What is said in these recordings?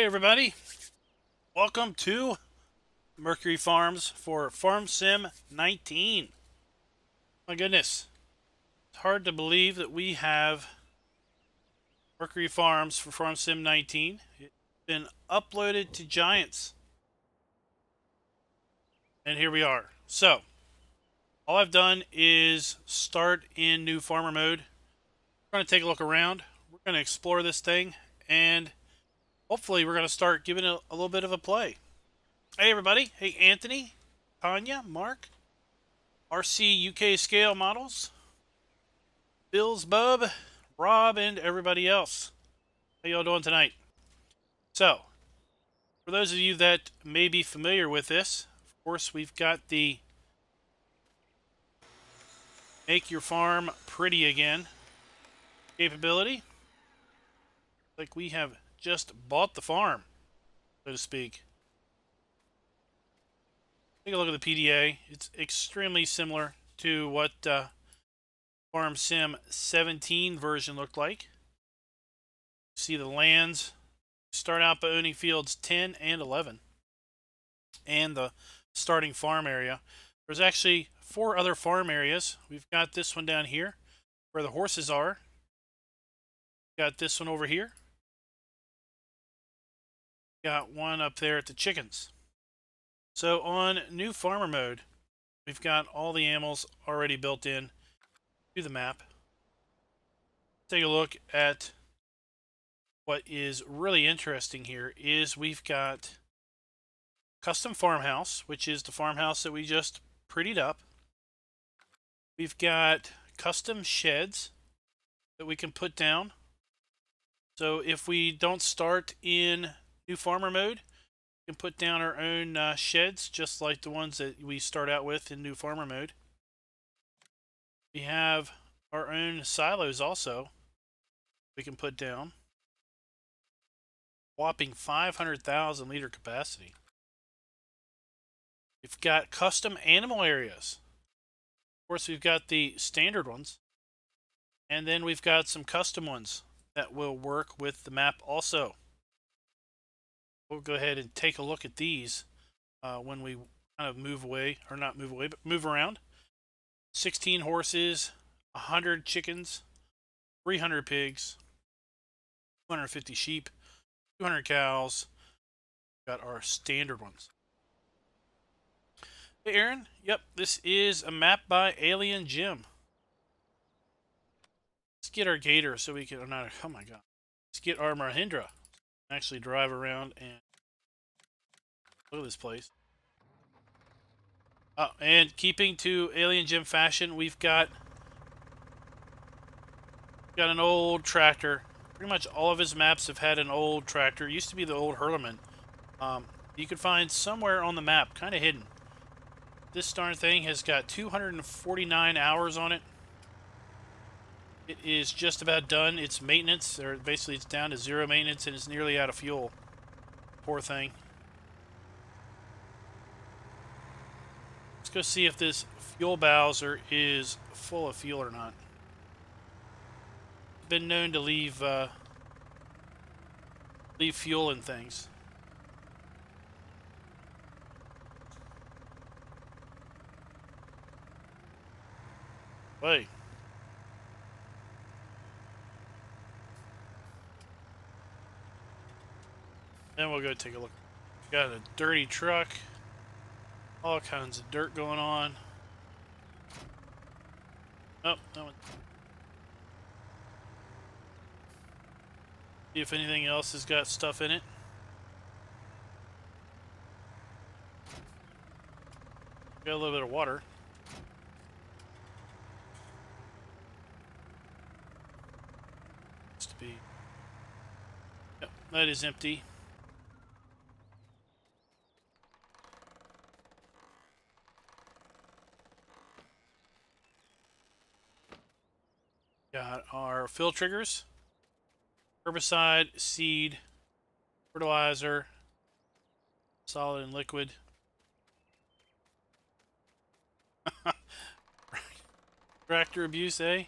Hey everybody, welcome to Mercury Farms for Farm Sim 19. My goodness, it's hard to believe that we have Mercury Farms for Farm Sim 19. It's been uploaded to Giants. And here we are. So, all I've done is start in new farmer mode. We're going to take a look around. We're going to explore this thing, and hopefully we're going to start giving it a little bit of a play. Hey everybody, hey Anthony, Tanya, Mark, RC UK scale models, Bill's Bub, Rob, and everybody else. How y'all doing tonight? So, for those of you that may be familiar with this, of course we've got the Make Your Farm Pretty Again capability. Like we have just bought the farm, so to speak. Take a look at the PDA. It's extremely similar to what Farm Sim 17 version looked like. See the lands. Start out by owning fields 10 and 11. And the starting farm area. There's actually 4 other farm areas. We've got this one down here where the horses are. Got this one over here. Got one up there at the chickens. So on new farmer mode, we've got all the animals already built in to the map. Take a look at what is really interesting here is we've got custom farmhouse, which is the farmhouse that we just prettied up. We've got custom sheds that we can put down. So if we don't start in new farmer mode, we can put down our own sheds, just like the ones that we start out with in new farmer mode. We have our own silos also we can put down. Whopping 500,000 liter capacity. We've got custom animal areas. Of course, we've got the standard ones. And then we've got some custom ones that will work with the map also. We'll go ahead and take a look at these when we kind of move away, or not move away, but move around. 16 horses, 100 chickens, 300 pigs, 250 sheep, 200 cows. Got our standard ones. Hey Aaron, yep, this is a map by Alien Jim. Let's get our gator so we can, oh my god. Let's get our Mahindra. Actually drive around and look at this place. Oh, and keeping to Alien Jim fashion, we've got an old tractor. Pretty much all of his maps have had an old tractor. It used to be the old Hurleman. You can find somewhere on the map, kind of hidden. This darn thing has got 249 hours on it. It is just about done. Its maintenance, or basically it's down to 0 maintenance and it's nearly out of fuel. Poor thing. Let's go see if this fuel Bowser is full of fuel or not. It's been known to leave fuel in things. Wait. Then we'll go take a look. Got a dirty truck. All kinds of dirt going on. Oh, that one. See if anything else has got stuff in it. Got a little bit of water. To be. Yep, that is empty. Got our fill triggers, herbicide, seed, fertilizer, solid and liquid. Tractor abuse, eh?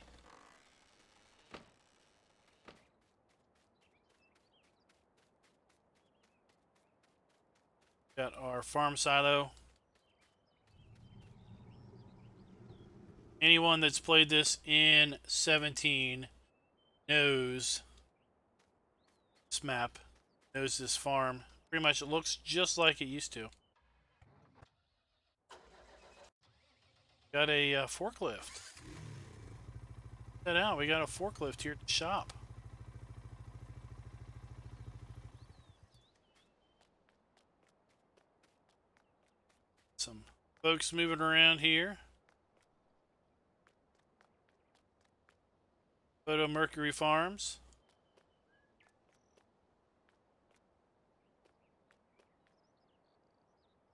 Got our farm silo. Anyone that's played this in 17 knows this map, knows this farm. Pretty much it looks just like it used to. Got a forklift. Check that out. We got a forklift here at the shop. Some folks moving around here. Photo Mercury Farms.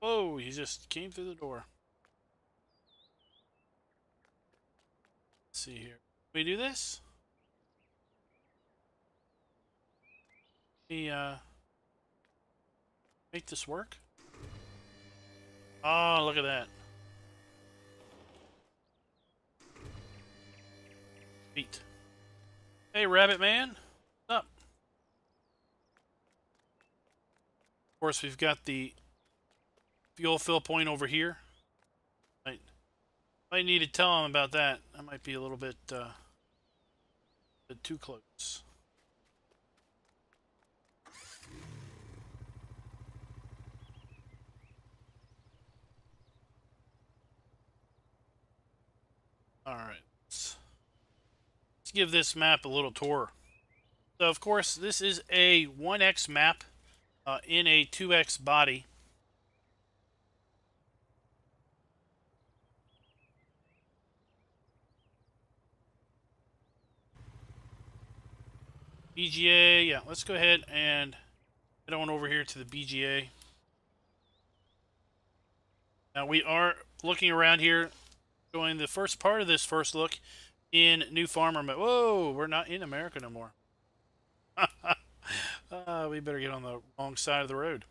Oh, he just came through the door. Let's see here. Can we do this? Can we make this work? Oh, look at that. Neat. Hey, Rabbit Man. What's up? Of course, we've got the fuel fill point over here. Might need to tell him about that. That might be a little bit too close. All right. Let's give this map a little tour. So, of course, this is a 1x map in a 2x body. BGA, yeah, let's go ahead and head on over here to the BGA. Now, we are looking around here, showing the first part of this first look in New Farmer mode. Whoa, we're not in America no more. We better get on the wrong side of the road.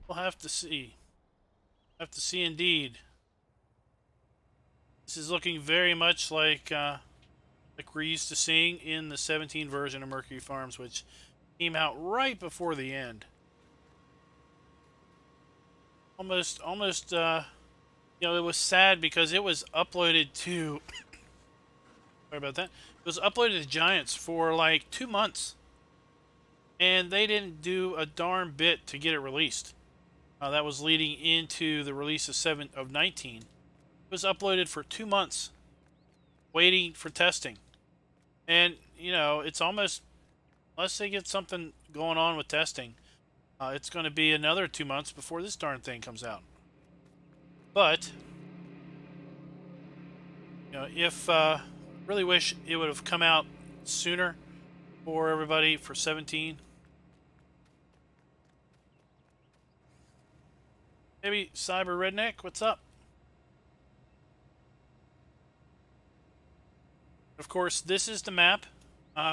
We'll have to see. Have to see indeed. This is looking very much like we're used to seeing in the 17 version of Mercury Farms, which came out right before the end. Almost, you know, it was sad because it was uploaded to, sorry about that, it was uploaded to Giants for like 2 months. And they didn't do a darn bit to get it released. That was leading into the release of 19. It was uploaded for 2 months, waiting for testing. And, you know, it's almost, unless they get something going on with testing, it's going to be another 2 months before this darn thing comes out. But, you know, if really wish it would have come out sooner for everybody for 17. Maybe Cyber Redneck, what's up? Of course, this is the map,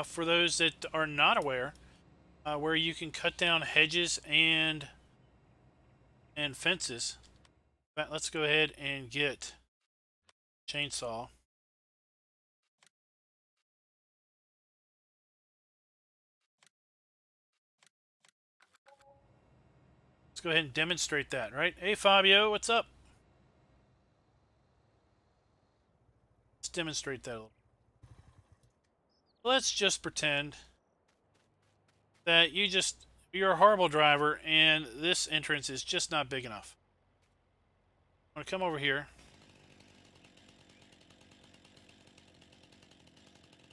for those that are not aware, where you can cut down hedges and fences. But let's go ahead and get chainsaw. Let's go ahead and demonstrate that, right? Hey, Fabio, what's up? Let's demonstrate that a little. Let's just pretend that you're a horrible driver and this entrance is just not big enough. I'm going to come over here.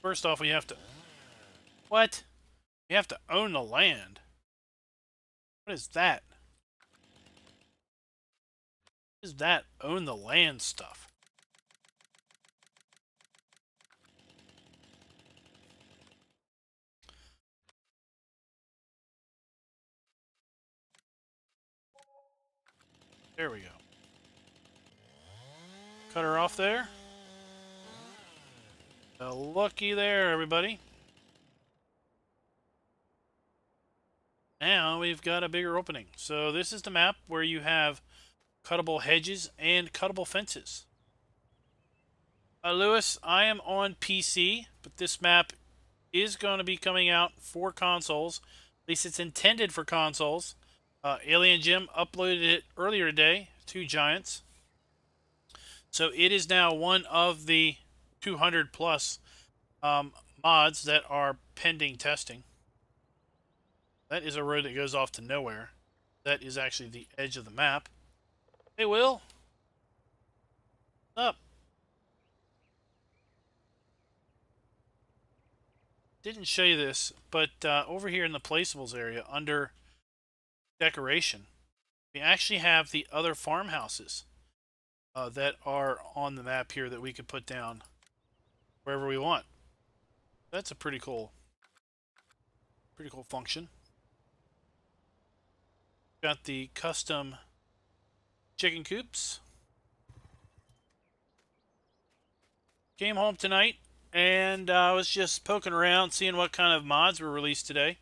First off, we have to... What? You have to own the land. What is that? What is that own the land stuff? There we go. Cut her off there. Looky there, everybody. Now we've got a bigger opening. So this is the map where you have cuttable hedges and cuttable fences. Lewis, I am on PC, but this map is going to be coming out for consoles. At least it's intended for consoles. Alien Jim uploaded it earlier today to Giants. So it is now one of the 200 plus mods that are pending testing. That is a road that goes off to nowhere. That is actually the edge of the map. Hey, Will. What's up? Didn't show you this, but over here in the placeables area under decoration, we actually have the other farmhouses that are on the map here that we could put down wherever we want. That's a pretty cool function. Got the custom chicken coops. Came home tonight and I was just poking around seeing what kind of mods were released today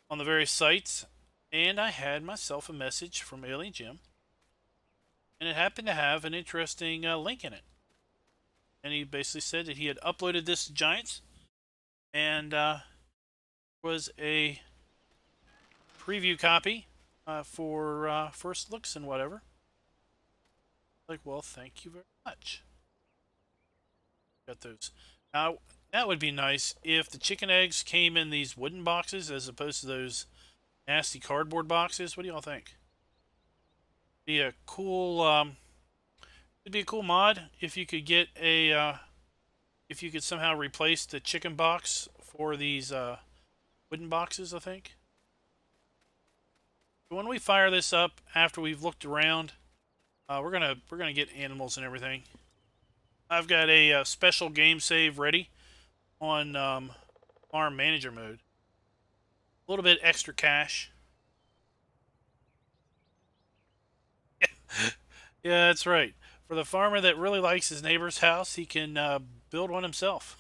on the various sites, and I had myself a message from Alien Jim, and it happened to have an interesting link in it. And he basically said that he had uploaded this to Giants, and was a preview copy for first looks and whatever. Like, well, thank you very much. Got those. Now, that would be nice if the chicken eggs came in these wooden boxes as opposed to those nasty cardboard boxes. What do y'all think? Be a cool it'd be a cool mod if you could get a if you could somehow replace the chicken box for these wooden boxes, I think. When we fire this up after we've looked around, we're gonna get animals and everything. I've got a special game save ready on farm manager mode. A little bit extra cash. Yeah, that's right. For the farmer that really likes his neighbor's house, he can build one himself.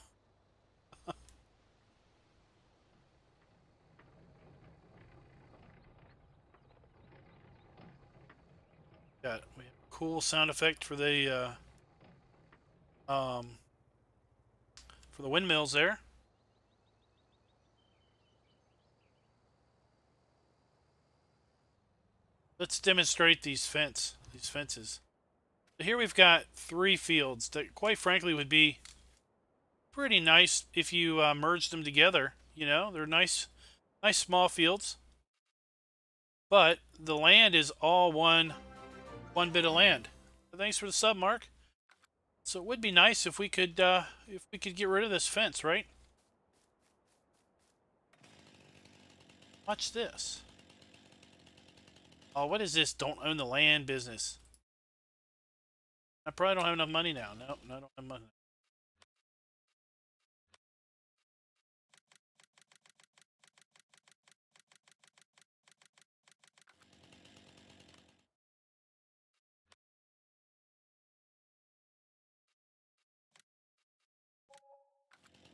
We have a cool sound effect for the windmills there. Let's demonstrate these fences. So here we've got 3 fields that, quite frankly, would be pretty nice if you merged them together. You know, they're nice small fields, but the land is all one bit of land. So thanks for the sub, Mark. So it would be nice if we could get rid of this fence, right? Watch this. Oh, what is this? Don't own the land business. I probably don't have enough money now. Nope, I don't have money.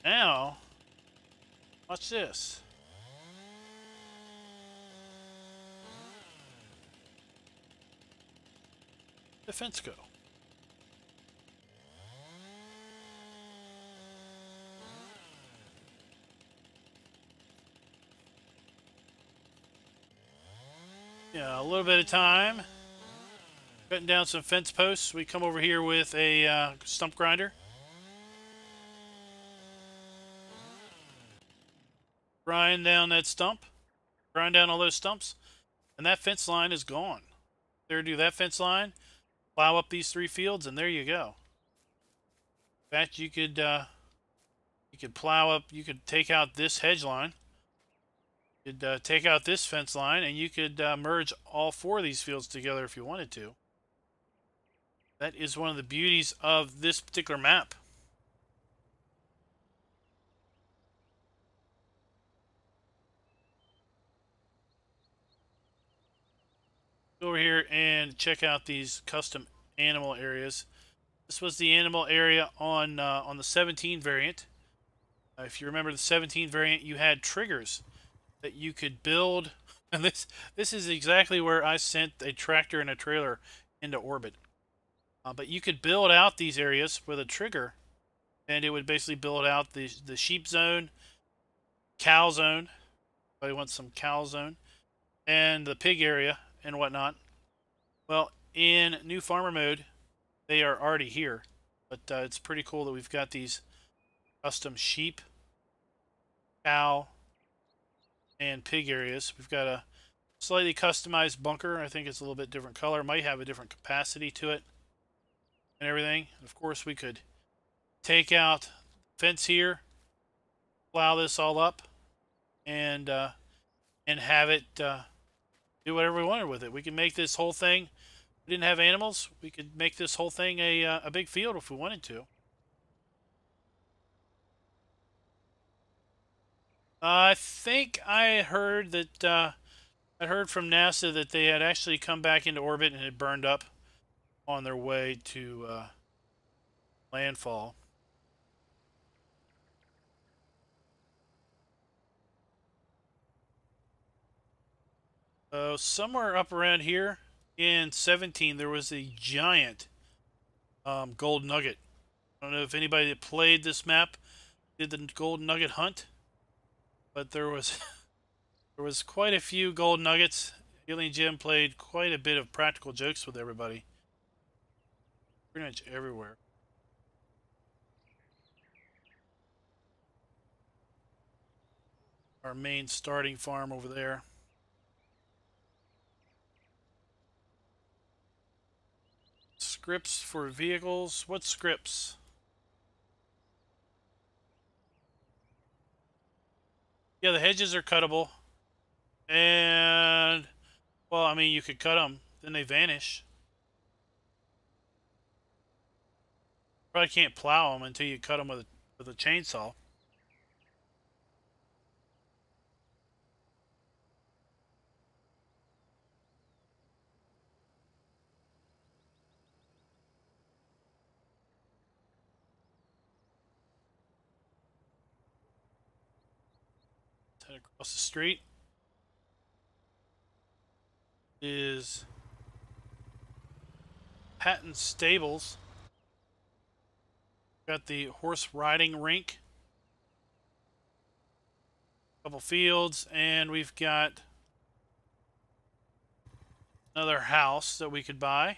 Now, watch this. The fence go. Yeah, a little bit of time. Cutting down some fence posts. We come over here with a stump grinder. Grind down that stump. Grind down all those stumps. And that fence line is gone. There, do that fence line. Plow up these 3 fields, and there you go. In fact, you could plow up. You could take out this hedge line. You could take out this fence line, and you could merge all 4 of these fields together if you wanted to. That is one of the beauties of this particular map. Go over here and check out these custom animal areas. This was the animal area on the 17 variant. If you remember the 17 variant, you had triggers that you could build, and this is exactly where I sent a tractor and a trailer into orbit. But you could build out these areas with a trigger, and it would basically build out the sheep zone, cow zone. Everybody wants some cow zone, and the pig area and whatnot. Well, in new farmer mode, they are already here, but it's pretty cool that we've got these custom sheep, cow, and pig areas. We've got a slightly customized bunker. I think it's a little bit different color. Might have a different capacity to it and everything. Of course, we could take out the fence here, plow this all up, and have it do whatever we wanted with it. We can make this whole thing. If we didn't have animals, we could make this whole thing a big field if we wanted to. I think I heard that I heard from NASA that they had actually come back into orbit and had burned up on their way to landfall. So somewhere up around here in 17, there was a giant gold nugget. I don't know if anybody that played this map did the gold nugget hunt, but there was there was quite a few gold nuggets. Alien Jim played quite a bit of practical jokes with everybody. Pretty much everywhere. Our main starting farm over there. Scripts for vehicles. What scripts? Yeah, the hedges are cuttable. And, well, I mean, you could cut them, then they vanish. Probably can't plow them until you cut them with a chainsaw. Head across the street is Patton Stables. Got the horse riding rink, couple fields, and we've got another house that we could buy.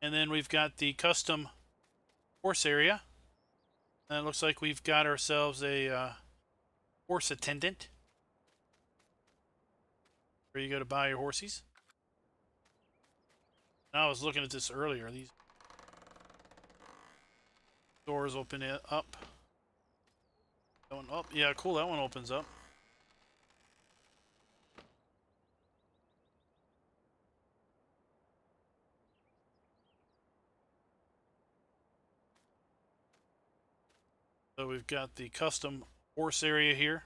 And then we've got the custom horse area. And it looks like we've got ourselves a horse attendant, where you go to buy your horsies. And I was looking at this earlier. These doors open it up. That one up. Yeah, cool. That one opens up. So we've got the custom horse area here.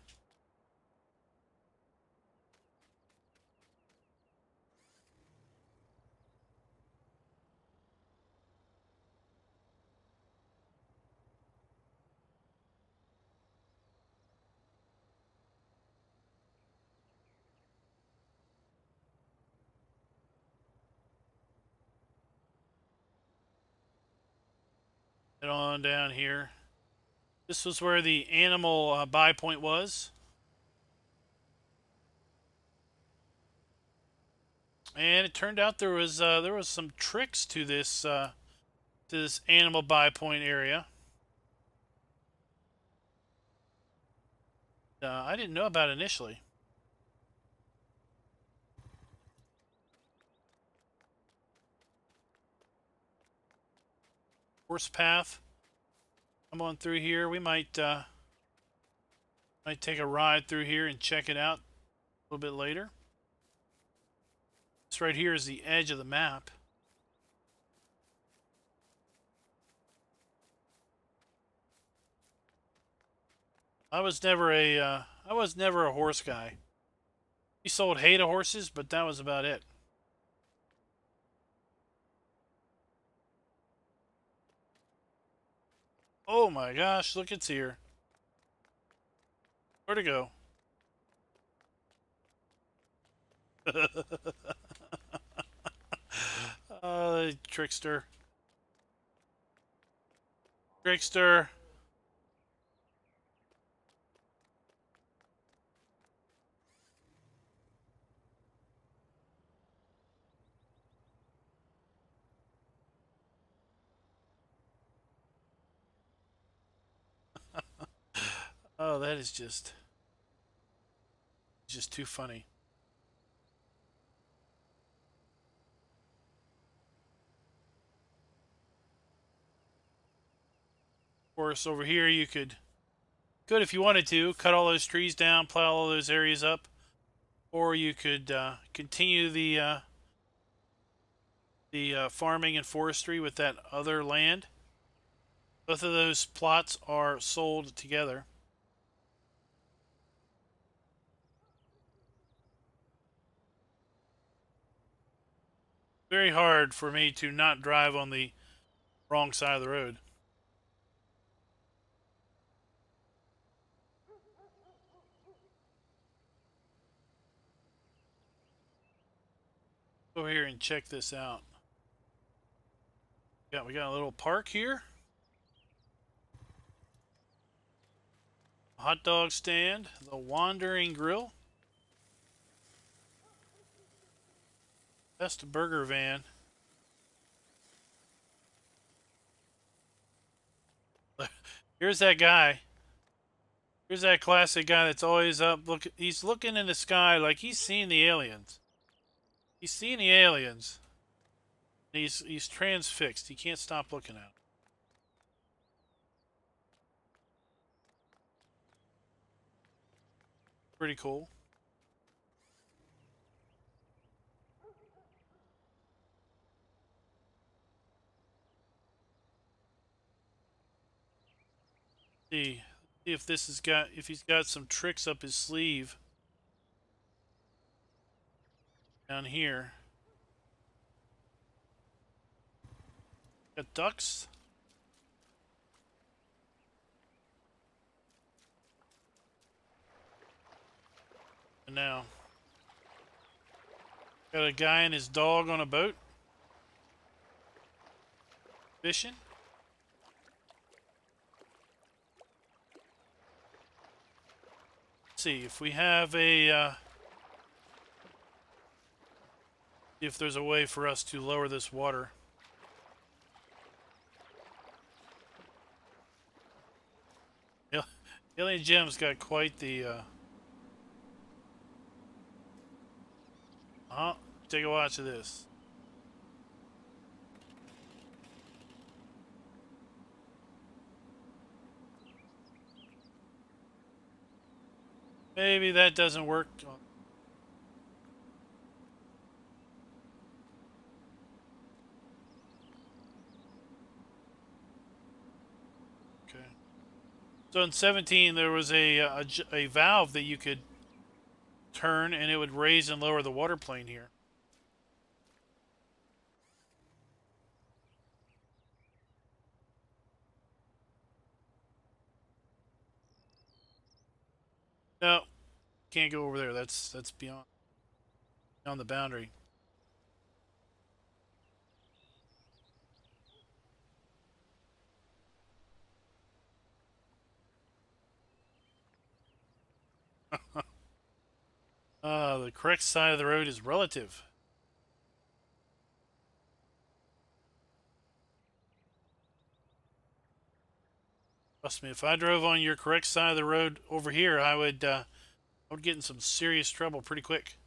Head on down here. This was where the animal buy point was. And it turned out there was some tricks to this animal buy point area. I didn't know about initially. Horse path. Come on through here. We might take a ride through here and check it out a little bit later. This right here is the edge of the map. I was never a horse guy. We sold hay to horses, but that was about it. Oh my gosh, look, it's here. Where'd it go? Trickster. Trickster. Oh, that is just too funny. Of course, over here you could, if you wanted to, cut all those trees down, plow all those areas up, or you could continue the farming and forestry with that other land. Both of those plots are sold together. Very hard for me to not drive on the wrong side of the road. Go over here and check this out. We got a little park here. Hot dog stand, the Wandering Grill. Best burger van. Here's that guy. Here's that classic guy that's always up. Look, he's looking in the sky like he's seeing the aliens. He's seeing the aliens. He's transfixed. He can't stop looking at them. Pretty cool. See if this has got, if he's got some tricks up his sleeve down here. Got ducks. And now got a guy and his dog on a boat fishing. Let's see if we have a if there's a way for us to lower this water. Alien Jim's got quite the take a watch of this. Maybe that doesn't work. Okay. So in 17, there was a valve that you could turn, and it would raise and lower the water plane here. No, can't go over there. That's beyond the boundary. The correct side of the road is relative. Trust me, if I drove on your correct side of the road over here, I would get in some serious trouble pretty quick.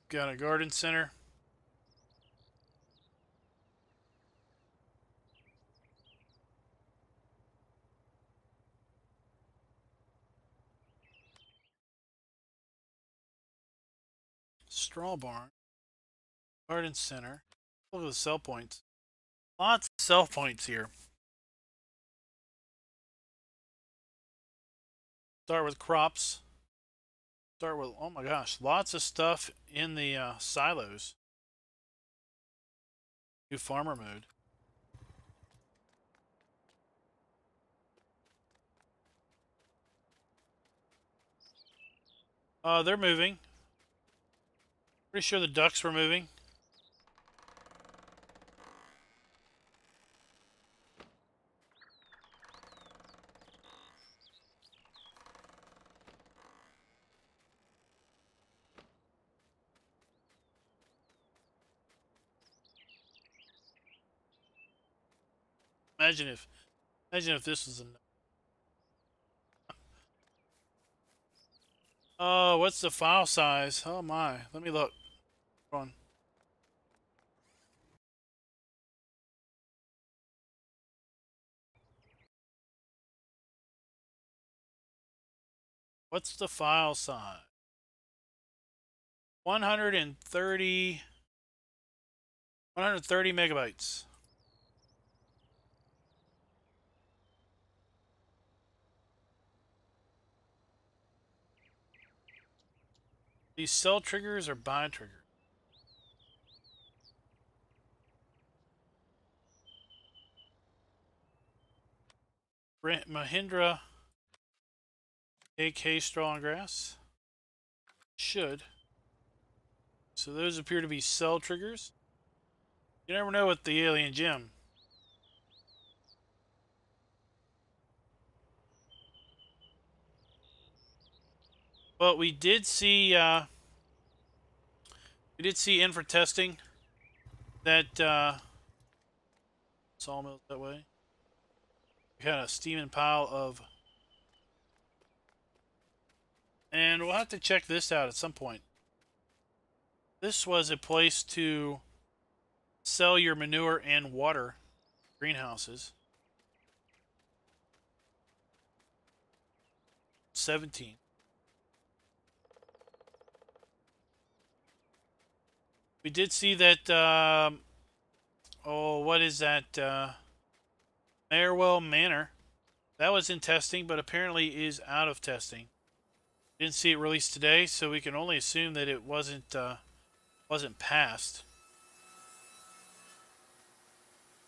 Got a garden center. Straw barn. Garden center. Look at the sell points. Lots of sell points here. Start with crops. Start with, oh my gosh, lots of stuff in the silos. New farmer mode. They're moving. Pretty sure the ducks were moving. Imagine if this was a... Oh, what's the file size? Oh my, let me look. Hold on. What's the file size? 130 megabytes. These cell triggers or buy triggers? Mahindra AK straw and grass. Should. So those appear to be cell triggers. You never know with the alien gem. But we did see in for testing that sawmills that way. We had a steaming pile of, and we'll have to check this out at some point. This was a place to sell your manure and water greenhouses. 17. We did see that, oh, what is that? Marewell Manor. That was in testing, but apparently is out of testing. Didn't see it released today, so we can only assume that it wasn't passed.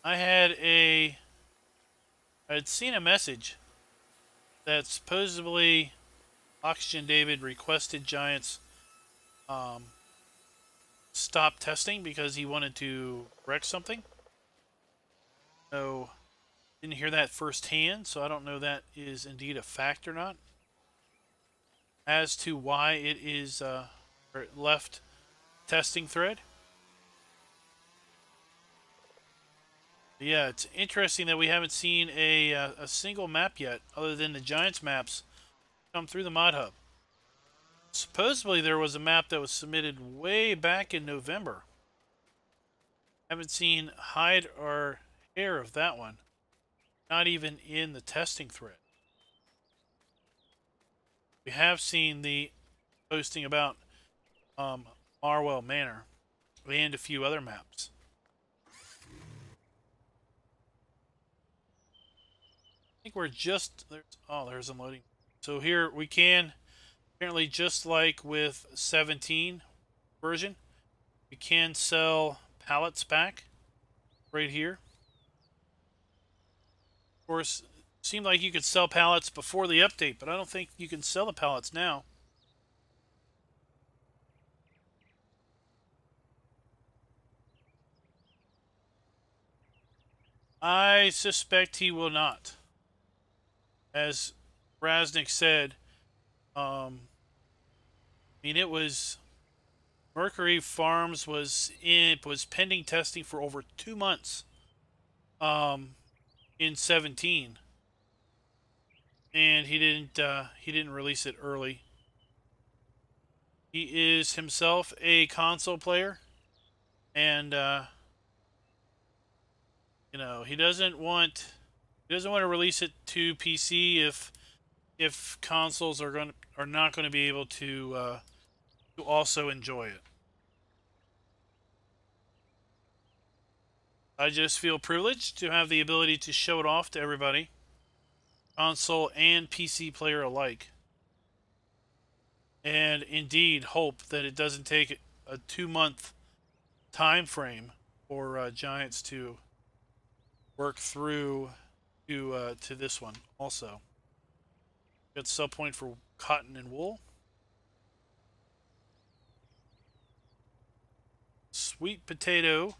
I had seen a message that supposedly Oxygen David requested Giants stop testing because he wanted to wreck something. So, didn't hear that firsthand, so I don't know if that is indeed a fact or not. As to why it is or it left testing thread. But yeah, it's interesting that we haven't seen a single map yet, other than the Giants maps, come through the mod hub. Supposedly there was a map that was submitted way back in November. Haven't seen hide or hair of that one. Not even in the testing thread. We have seen the posting about Marwell Manor and a few other maps. I think we're just there's unloading. So here we can apparently, just like with 17 version, we can sell pallets back right here. Of course, it seemed like you could sell pallets before the update, but I don't think you can sell the pallets now. I suspect he will not. As Raznik said, I mean, it was Mercury Farms was pending testing for over 2 months in 17, and he didn't release it early. He is himself a console player, and you know, he doesn't want to release it to PC if consoles are not going to be able to also enjoy it. I just feel privileged to have the ability to show it off to everybody, console and PC player alike, and indeed hope that it doesn't take a 2-month time frame for Giants to work through to this one. Also, got sell point for cotton and wool. sweet potato.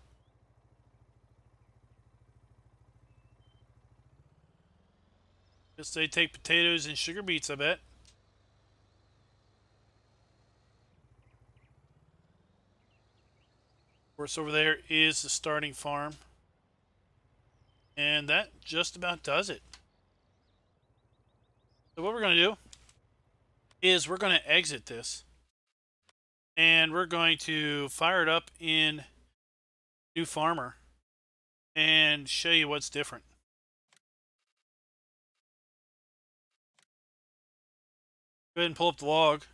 Guess they take potatoes and sugar beets, I bet. Of course, over there is the starting farm. And that just about does it. So what we're going to do is we're going to exit this. And we're going to fire it up in New Farmer and show you what's different. Go ahead and pull up the log.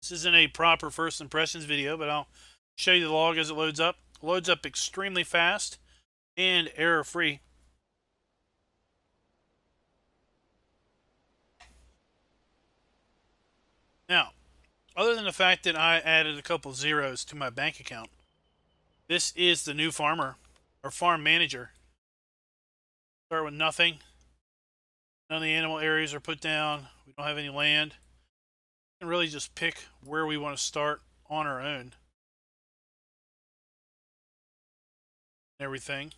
This isn't a proper first impressions video, but I'll show you the log as it loads up. It loads up extremely fast and error-free. Now, other than the fact that I added a couple zeros to my bank account, this is the New Farmer, or Farm Manager. Start with nothing. None of the animal areas are put down. We don't have any land. We can really just pick where we want to start on our own. Everything.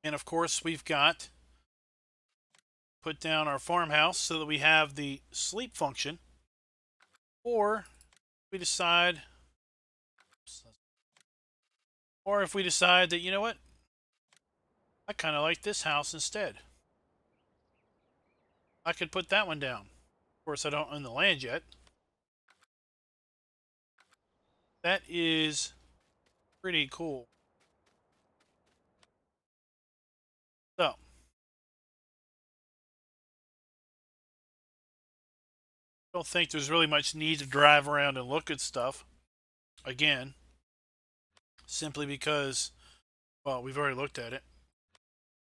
And of course, we've got put down our farmhouse so that we have the sleep function. Or we decide, or if we decide that, you know what, I kind of like this house instead, I could put that one down. Of course, I don't own the land yet. That is pretty cool. So, I don't think there's really much need to drive around and look at stuff. Again, simply because, well, we've already looked at it.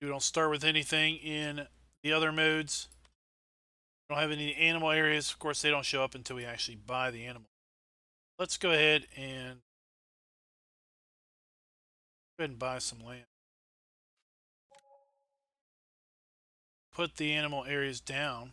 You don't start with anything in the other modes. We don't have any animal areas. Of course, they don't show up until we actually buy the animal. Let's go ahead and buy some land. Put the animal areas down.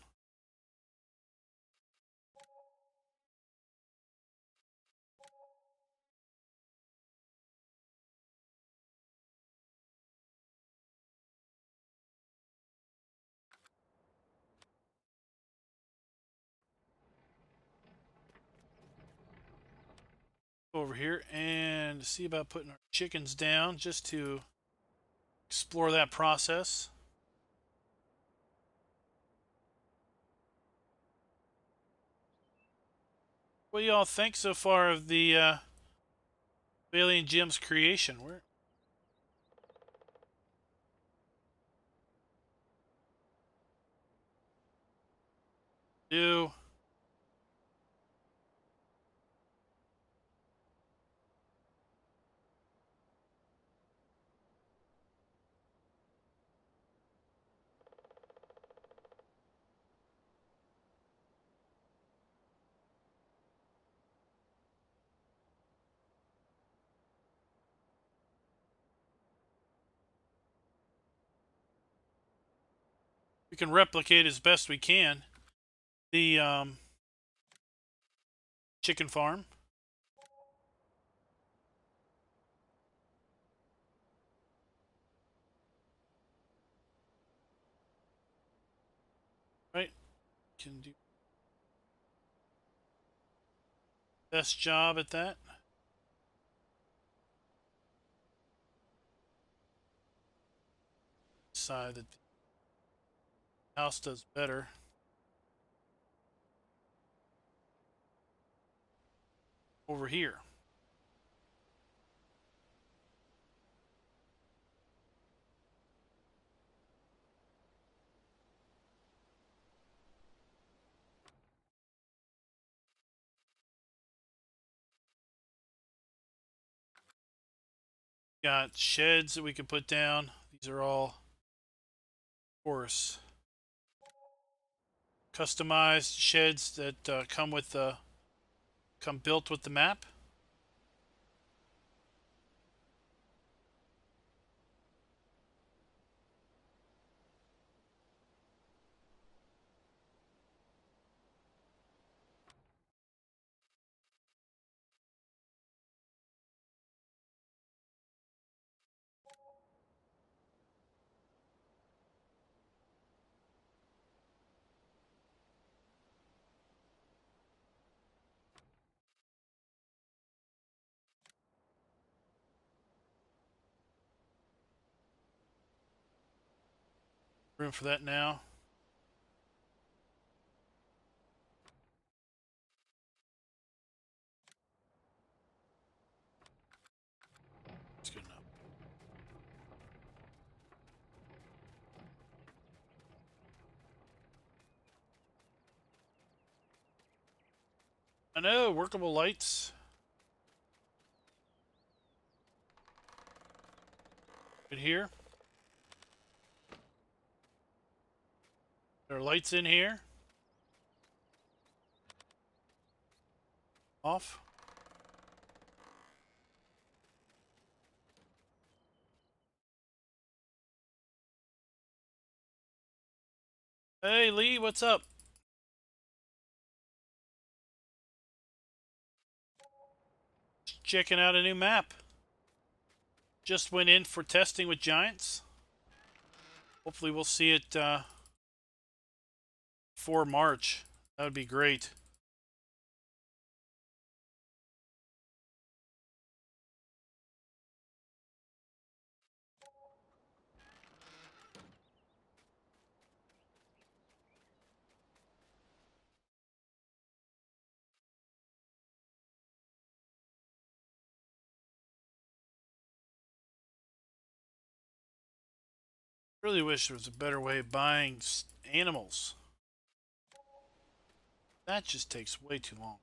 Over here and see about putting our chickens down just to explore that process. What do y'all think so far of the Alien Jim's creation? Where do we can replicate as best we can the chicken farm. Right? Can do best job at that. Decide that the house does better. Over here. Got sheds that we can put down. These are all, of course, customized sheds that come built with the map. room for that now. That's good enough. I know, workable lights. Good here. There are lights in here. Off. Hey Lee, what's up? Checking out a new map. Just went in for testing with giants. Hopefully we'll see it for March. That would be great. Really wish there was a better way of buying animals. That just takes way too long.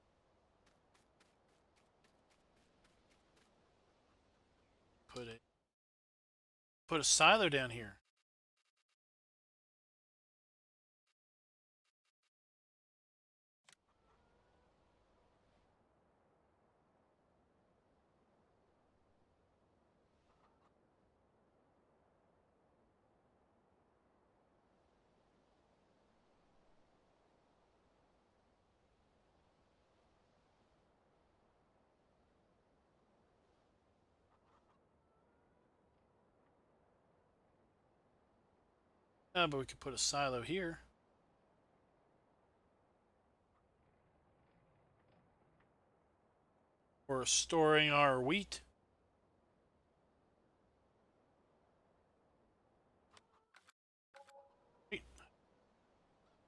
Put a silo down here. But we could put a silo here. For storing our wheat.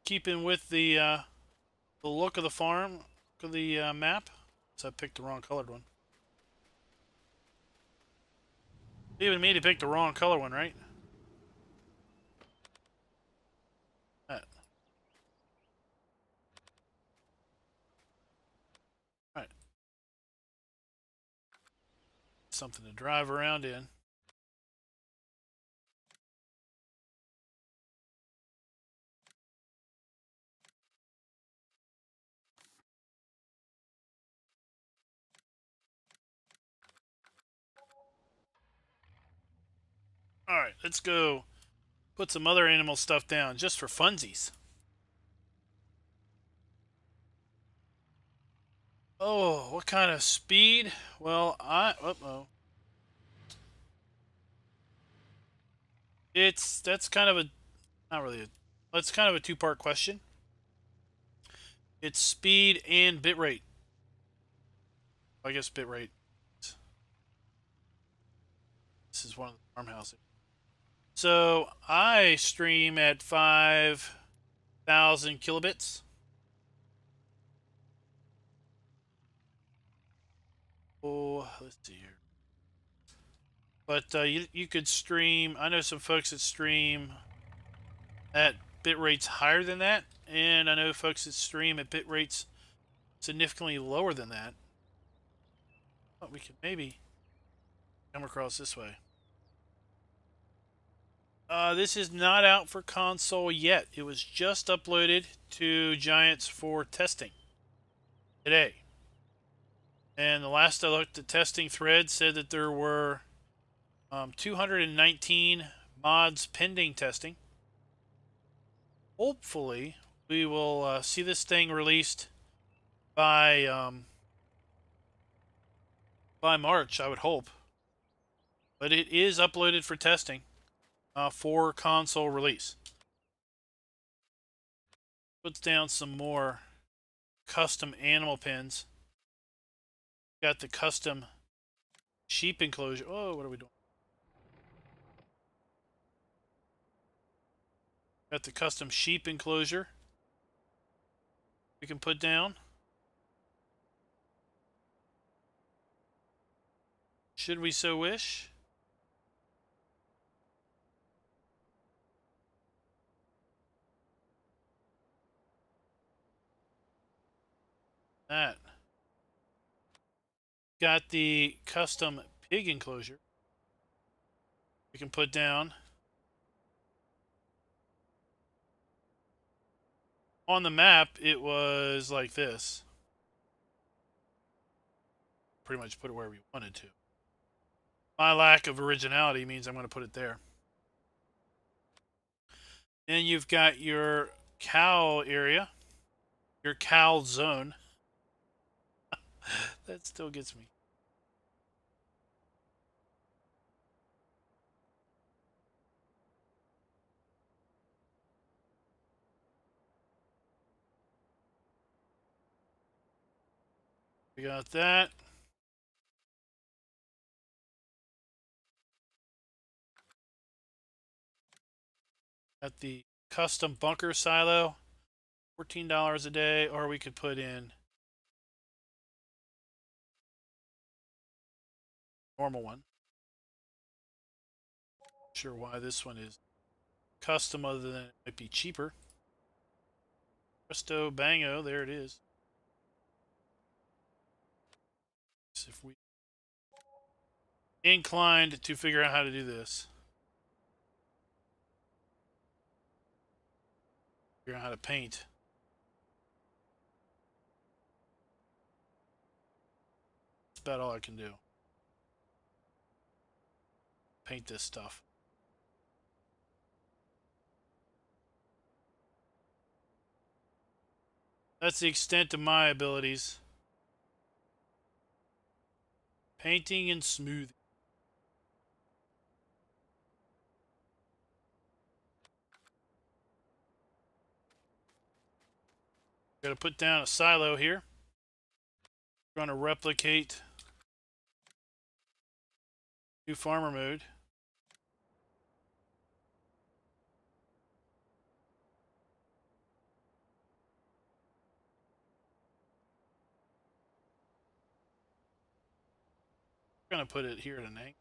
Keeping with the look of the farm, look of the map. So I picked the wrong colored one. Even me to pick the wrong color one, right? That. All right. Something to drive around in. All right, let's go put some other animal stuff down just for funsies. Oh, what kind of speed? Well, uh-oh. That's kind of a, not really a, it's kind of a two-part question. It's speed and bit rate. I guess bit rate. This is one of the farmhouses. So I stream at 5,000 kilobits. Oh, let's see here. But you could stream. I know some folks that stream at bit rates higher than that, and I know folks that stream at bit rates significantly lower than that. But we could maybe come across this way. This is not out for console yet. It was just uploaded to Giants for testing today. And the last I looked, the testing thread said that there were 219 mods pending testing. Hopefully, we will see this thing released by March, I would hope. But it is uploaded for testing for console release. Puts down some more custom animal pens. Got the custom sheep enclosure. Oh, what are we doing? Got the custom sheep enclosure we can put down. Should we so wish. That. Got the custom pig enclosure we can put down. On the map, it was like this. Pretty much put it where we wanted to. My lack of originality means I'm going to put it there. Then you've got your cow area, your cow zone. That still gets me. We got that. Got the custom bunker silo, $14 a day, or we could put in normal one. Not sure why this one is custom other than it might be cheaper. Presto bango, there it is. So if we inclined to figure out how to do this. Figure out how to paint. That's about all I can do. Paint this stuff. That's the extent of my abilities. Painting and smoothing. Got to put down a silo here. We're going to replicate new farmer mode. We're going to put it here at an angle.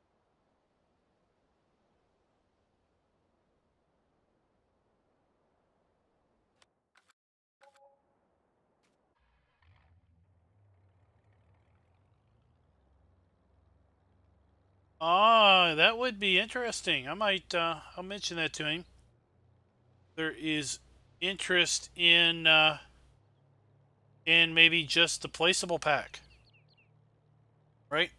Ah, that would be interesting. I might, I'll mention that to him. There is interest in maybe just the placeable pack, right?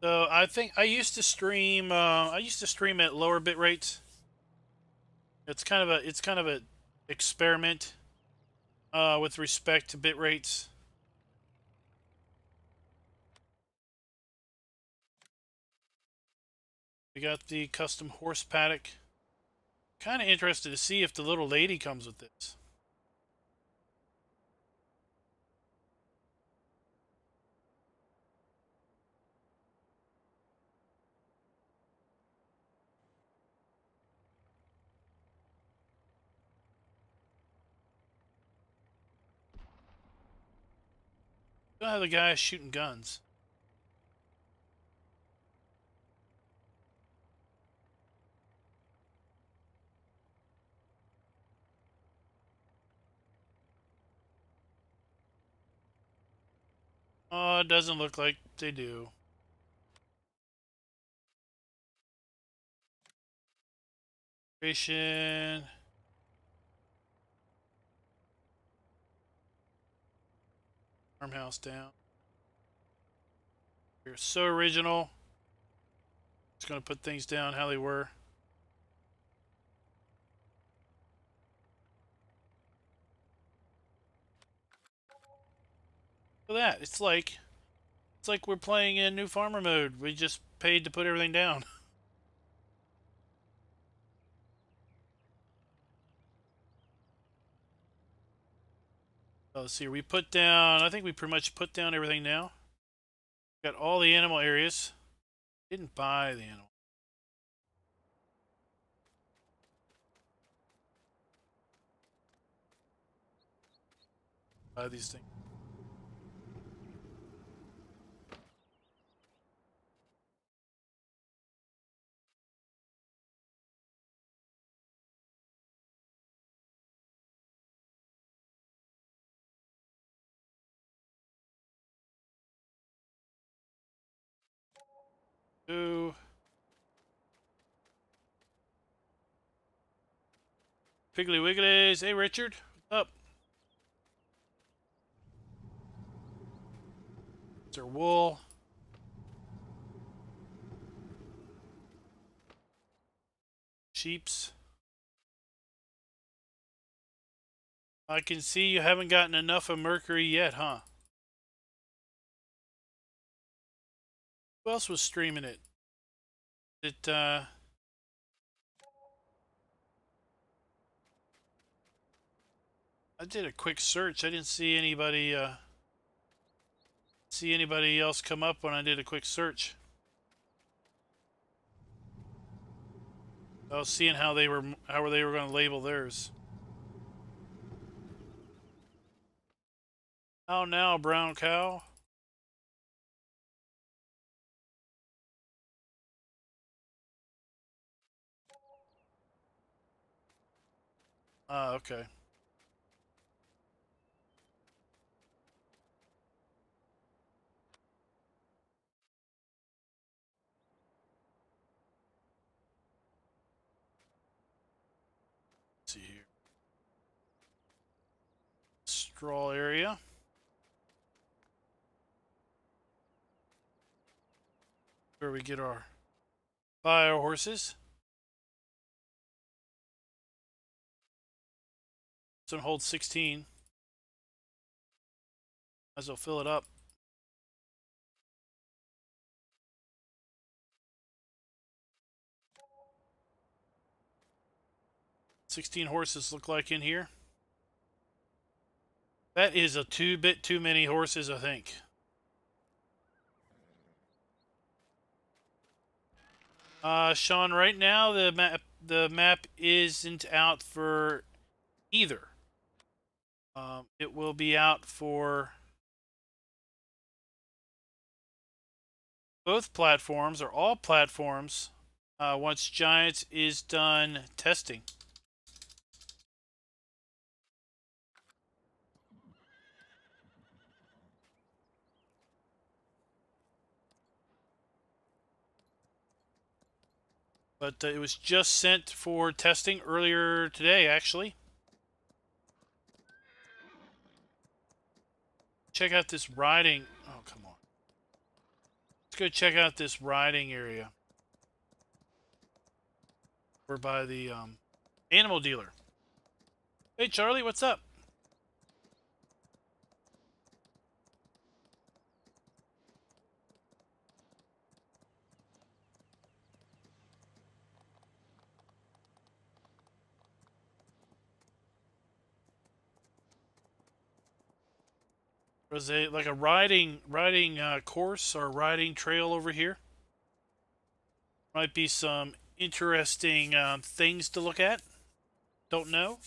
So I think I used to stream. I used to stream at lower bit rates. It's kind of a experiment with respect to bit rates. We got the custom horse paddock. Kind of interested to see if the little lady comes with this. Don't have the guy shooting guns. Oh, it doesn't look like they do. Creation. Farmhouse down. You're so original. Just gonna put things down how they were. Look at that. It's like we're playing in new farmer mode. We just paid to put everything down. Let's see. We put down. I think we pretty much put down everything now. Got all the animal areas. Didn't buy the animal. Buy these things. Ooh. Piggly Wigglies. Hey, Richard. What's up? It's their wool. Sheeps. I can see you haven't gotten enough of Mercury yet, huh? Who else was streaming it? I did a quick search. I didn't see anybody else come up when I did a quick search. I was seeing how they were going to label theirs. How now, brown cow? Ah, okay. Let's see here. Straw area. Where we get our bio horses. This one holds 16. Might as well fill it up. $16 horses look like in here. That is a bit too many horses, I think. Sean, right now the map isn't out for either. It will be out for both platforms or all platforms once Giants is done testing. But it was just sent for testing earlier today, actually. Check out this riding. Oh, come on. Let's go check out this riding area. We're by the animal dealer. Hey, Charlie, what's up? There's like a riding course or riding trail over here. Might be some interesting things to look at. Don't know.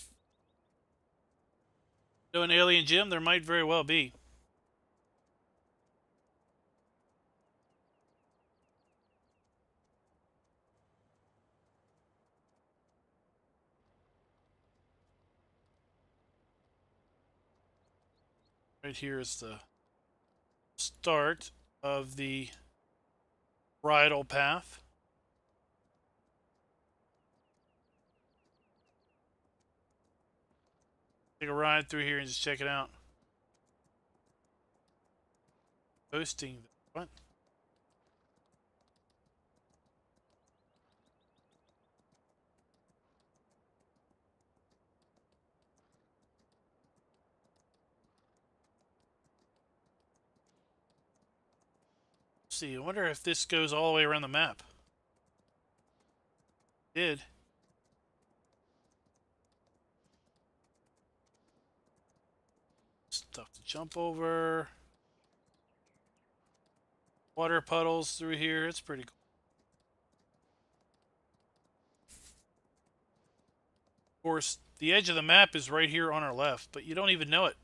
Know an alien gym? There might very well be. Right here is the start of the Bridle Path. Take a ride through here and just check it out. Hosting what? Let's see, I wonder if this goes all the way around the map. It did. Stuff to jump over. Water puddles through here. It's pretty cool. Of course, the edge of the map is right here on our left, but you don't even know it.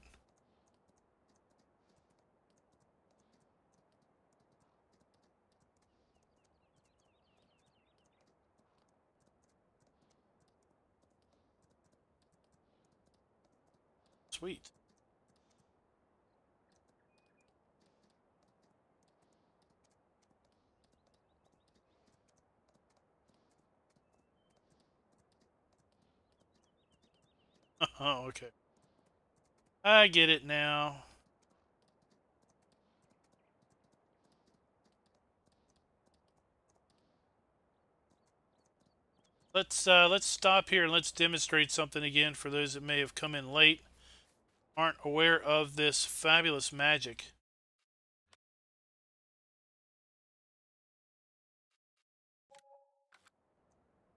Sweet. Oh, okay. I get it now. Let's stop here and let's demonstrate something again for those that may have come in late, aren't aware of this fabulous magic.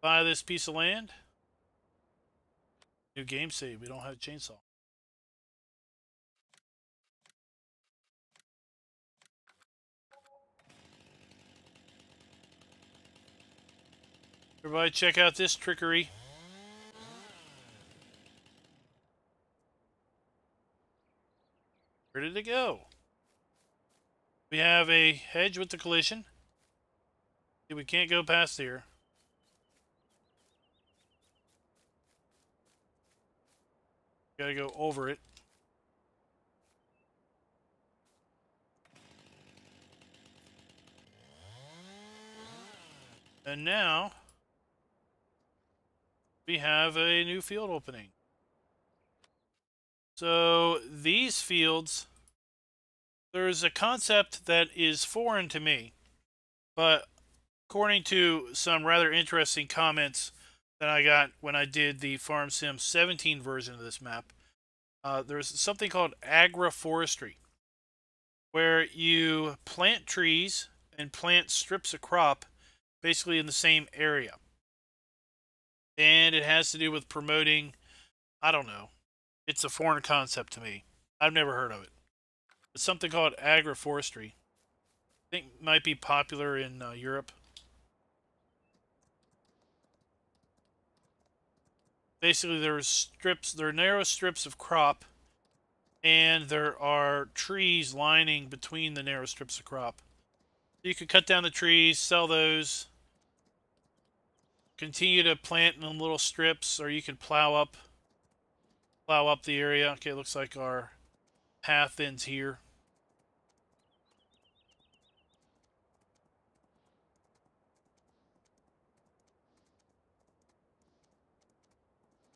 Buy this piece of land. New game save. We don't have a chainsaw. Everybody check out this trickery. Where did it go? We have a hedge with the collision. We can't go past here. Gotta go over it. And now we have a new field opening. So these fields, there's a concept that is foreign to me, but according to some rather interesting comments that I got when I did the Farm Sim 17 version of this map, there's something called Agroforestry, where you plant trees and plant strips of crop basically in the same area. And it has to do with promoting, I don't know, it's a foreign concept to me. I've never heard of it. It's something called agroforestry. I think it might be popular in Europe. Basically, there are narrow strips of crop, and there are trees lining between the narrow strips of crop. You could cut down the trees, sell those, continue to plant in little strips, or you could plow up the area. Okay, it looks like our path ends here.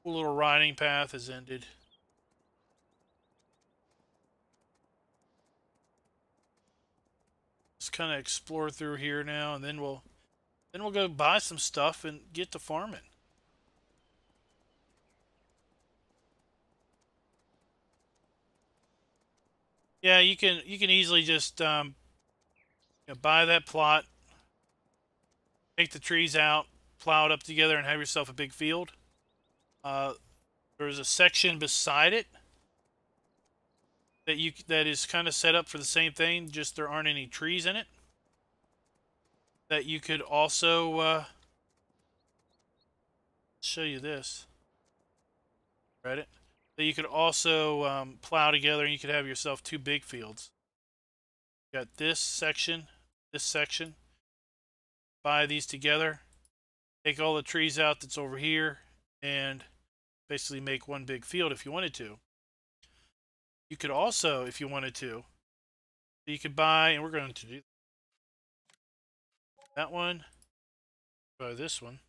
Cool little riding path has ended. Let's kind of explore through here now, and then we'll go buy some stuff and get to farming. Yeah, you can easily just buy that plot, take the trees out, plow it up together, and have yourself a big field. There's a section beside it that is kind of set up for the same thing, just there aren't any trees in it. That you could also show you this. Read it. That you could also plow together, and you could have yourself two big fields. You got this section. Buy these together. Take all the trees out that's over here, and basically make one big field if you wanted to. You could also, if you wanted to, you could buy, and we're going to do that one, buy this one,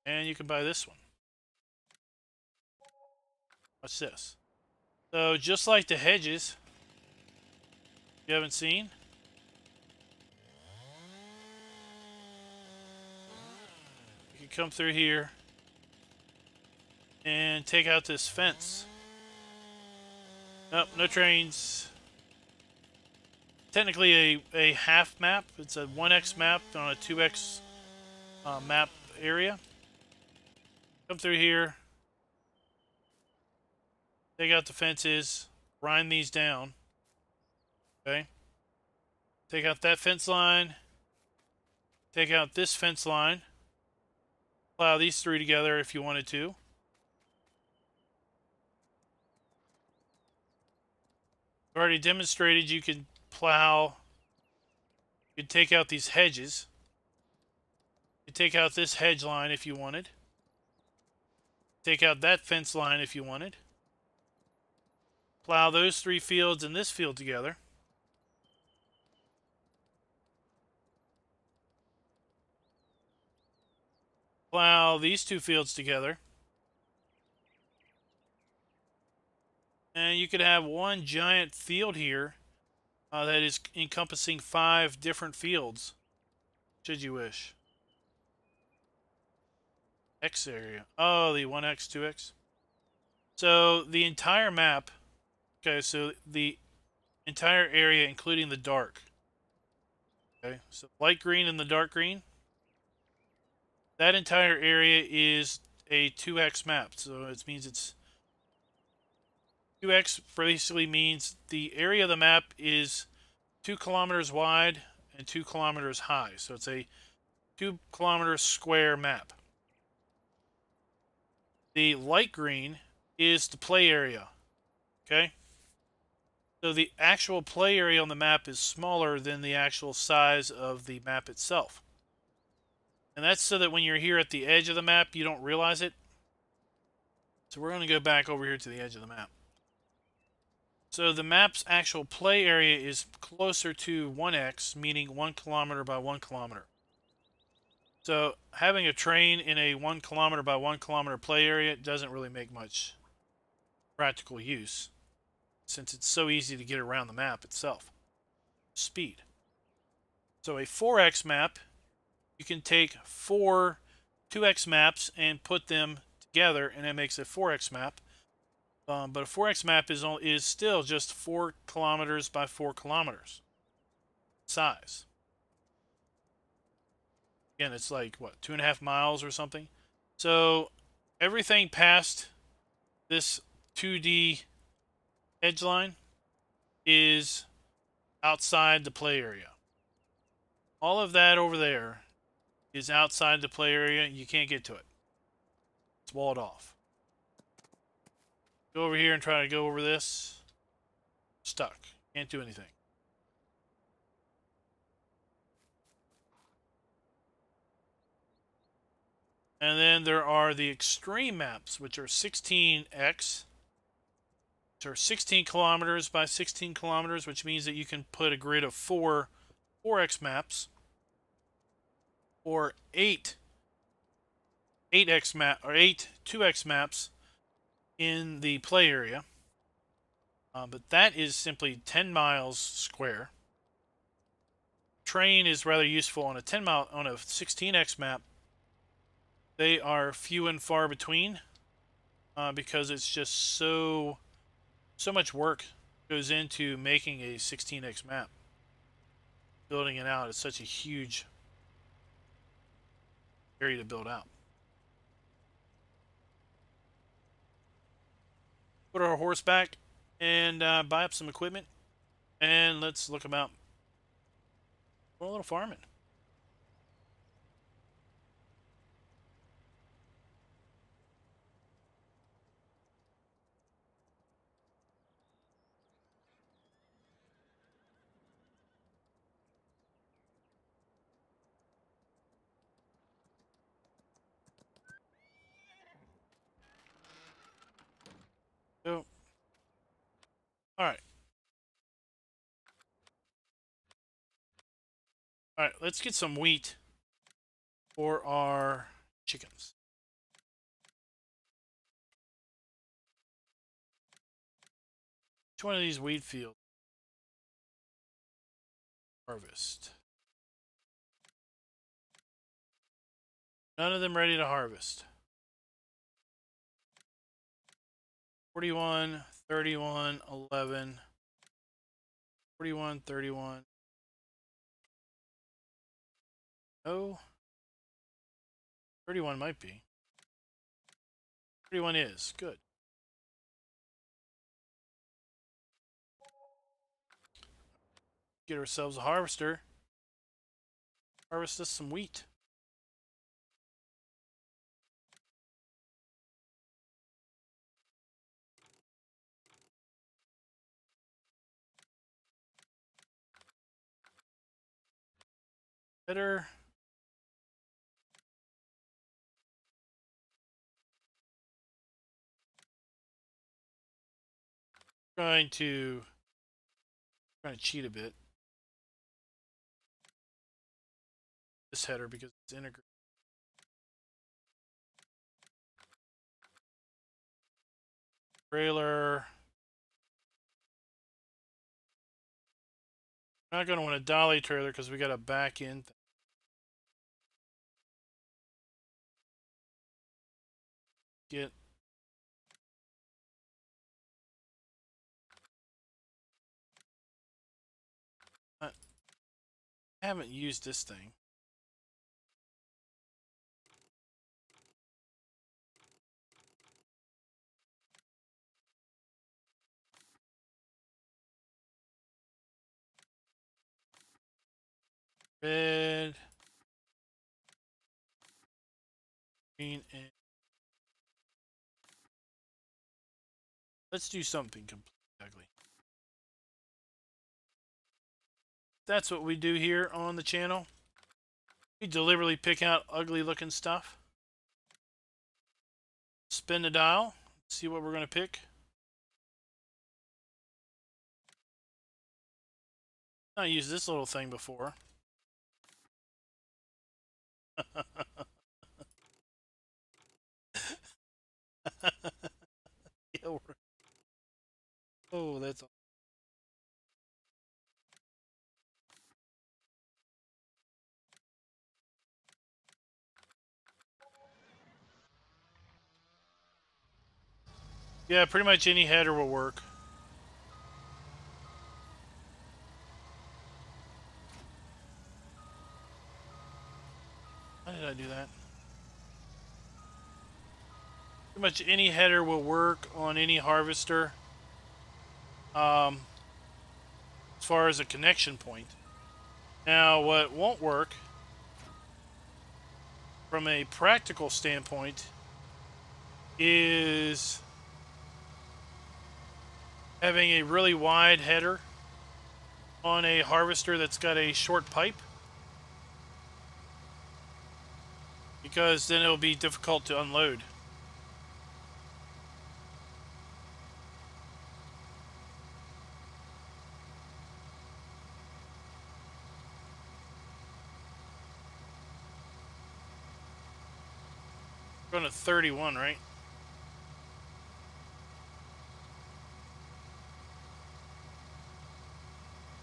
and you can buy this one. What's this? So just like the hedges, you haven't seen, you can come through here and take out this fence. Nope, no trains. Technically a half map. It's a 1x map on a 2x map area. Come through here. Take out the fences. Grind these down. Okay. Take out that fence line. Take out this fence line. Plow these three together if you wanted to. I've already demonstrated you can plow. You could take out these hedges. You could take out this hedge line if you wanted. Take out that fence line if you wanted. Plow those three fields and this field together. Plow these two fields together. And you could have one giant field here that is encompassing 5 different fields, should you wish. X area. Oh, the 1X, 2X. So the entire map, okay, so the entire area, including the dark. Okay, so light green and the dark green. That entire area is a 2X map. So it means it's 2X basically means the area of the map is 2 kilometers wide and 2 kilometers high. So it's a 2 kilometer square map. The light green is the play area. Okay? So the actual play area on the map is smaller than the actual size of the map itself. And that's so that when you're here at the edge of the map, you don't realize it. So we're going to go back over here to the edge of the map. So the map's actual play area is closer to 1x, meaning 1 kilometer by 1 kilometer. So having a train in a 1 kilometer by 1 kilometer play area doesn't really make much practical use, since it's so easy to get around the map itself. Speed. So a 4x map, you can take 4 2x maps and put them together, and it makes a 4x map. But a 4x map is still just 4 kilometers by 4 kilometers size. Again, it's like, what, 2.5 miles or something? So everything past this 2D edge line is outside the play area. All of that over there is outside the play area. You can't get to it. It's walled off. Go over here and try to go over this. Stuck. Can't do anything. And then there are the extreme maps, which are 16x, which are 16 kilometers by 16 kilometers, which means that you can put a grid of 4x maps, or 8x map, or 8 2x maps in the play area. But that is simply 10 miles square. Train is rather useful on a 16x map. They are few and far between because it's just so much work goes into making a 16x map. Building it out is such a huge area to build out. Put our horse back and buy up some equipment, and let's look about a little farming. So, all right. All right, let's get some wheat for our chickens. Which one of these wheat fields? Harvest. None of them ready to harvest. 41, 31, 11, 41, 31. No. 31 might be. 31 is. Good. Get ourselves a harvester. Harvest us some wheat. Better. Trying to cheat a bit. This header because it's integrated. Trailer. Not going to want a dolly trailer because we got a back end. Get. I haven't used this thing. Red. Green and let's do something completely ugly. That's what we do here on the channel. We deliberately pick out ugly looking stuff. Spin the dial. See what we're going to pick. I used this little thing before. Oh, that's. Yeah, pretty much any header will work. How did I do that? Pretty much any header will work on any harvester. As far as a connection point. Now, what won't work from a practical standpoint is having a really wide header on a harvester that's got a short pipe, because then it'll be difficult to unload. We're going to 31, right?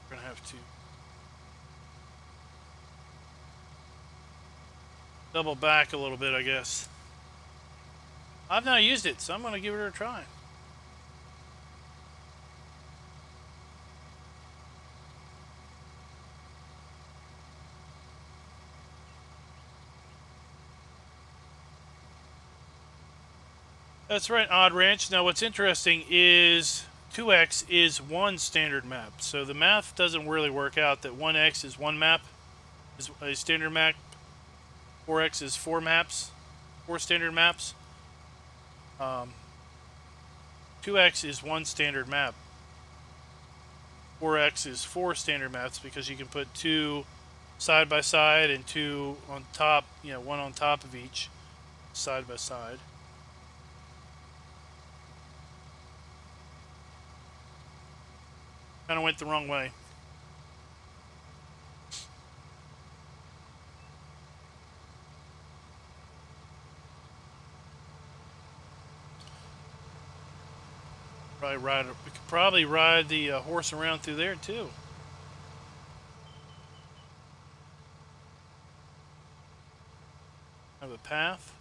We're going to have to double back a little bit, I guess. I've not used it, so I'm going to give it a try. That's right, Odd Ranch. Now, what's interesting is 2x is one standard map. So the math doesn't really work out that 1x is one map, is a standard map. 4x is four maps, four standard maps. 2x is one standard map. 4x is four standard maps because you can put two side by side and two on top, you know, one on top of each side by side. Kind of went the wrong way. We could probably ride the horse around through there too. Have a path.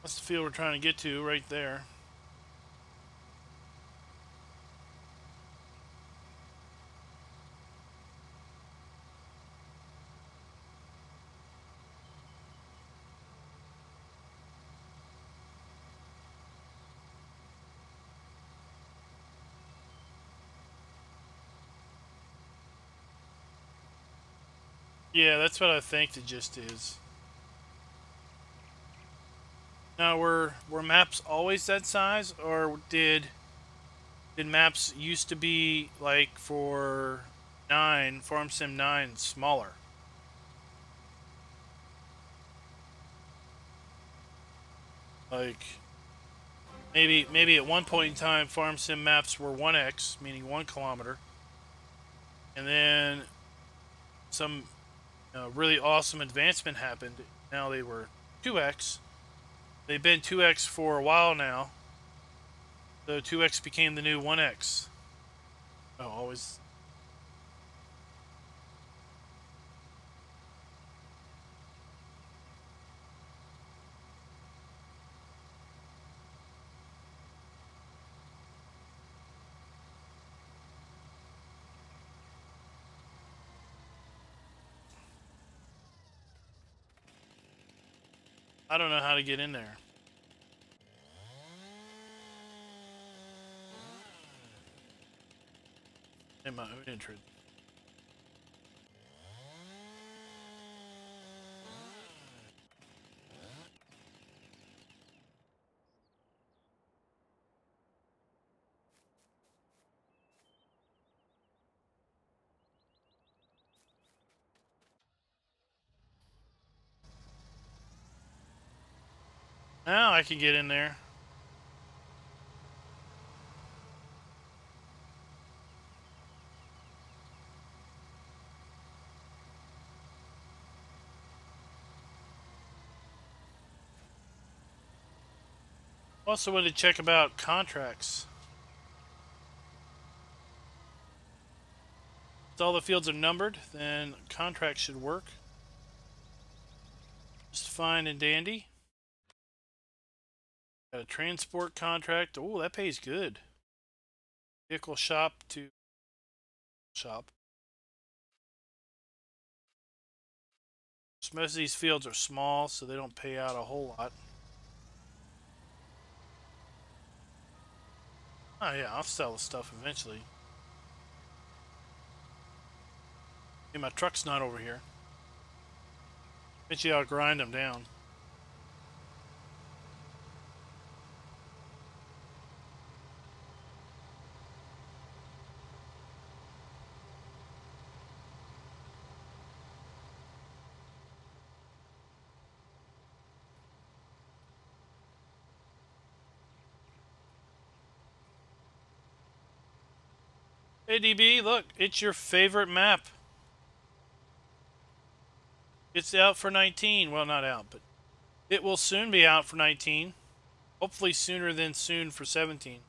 That's the field we're trying to get to right there. Yeah, that's what I think the gist is. Now, were maps always that size, or did maps used to be like for 9 Farm Sim 9 smaller? Like maybe at one point in time Farm Sim maps were 1x, meaning 1 kilometer, and then some really awesome advancement happened. Now they were 2x. They've been 2x for a while now. So 2x became the new 1x. Oh, always. I don't know how to get in there. In my own entrance. Now I can get in there. Also wanted to check about contracts. If all the fields are numbered, then contracts should work. Just fine and dandy. Got a transport contract. Oh, that pays good. Vehicle shop to shop. So most of these fields are small, so they don't pay out a whole lot. Oh yeah, I'll sell the stuff eventually. Hey, my truck's not over here. Eventually I'll grind them down. Hey DB, look, it's your favorite map. It's out for 19. Well, not out, but it will soon be out for 19. Hopefully sooner than soon for 17.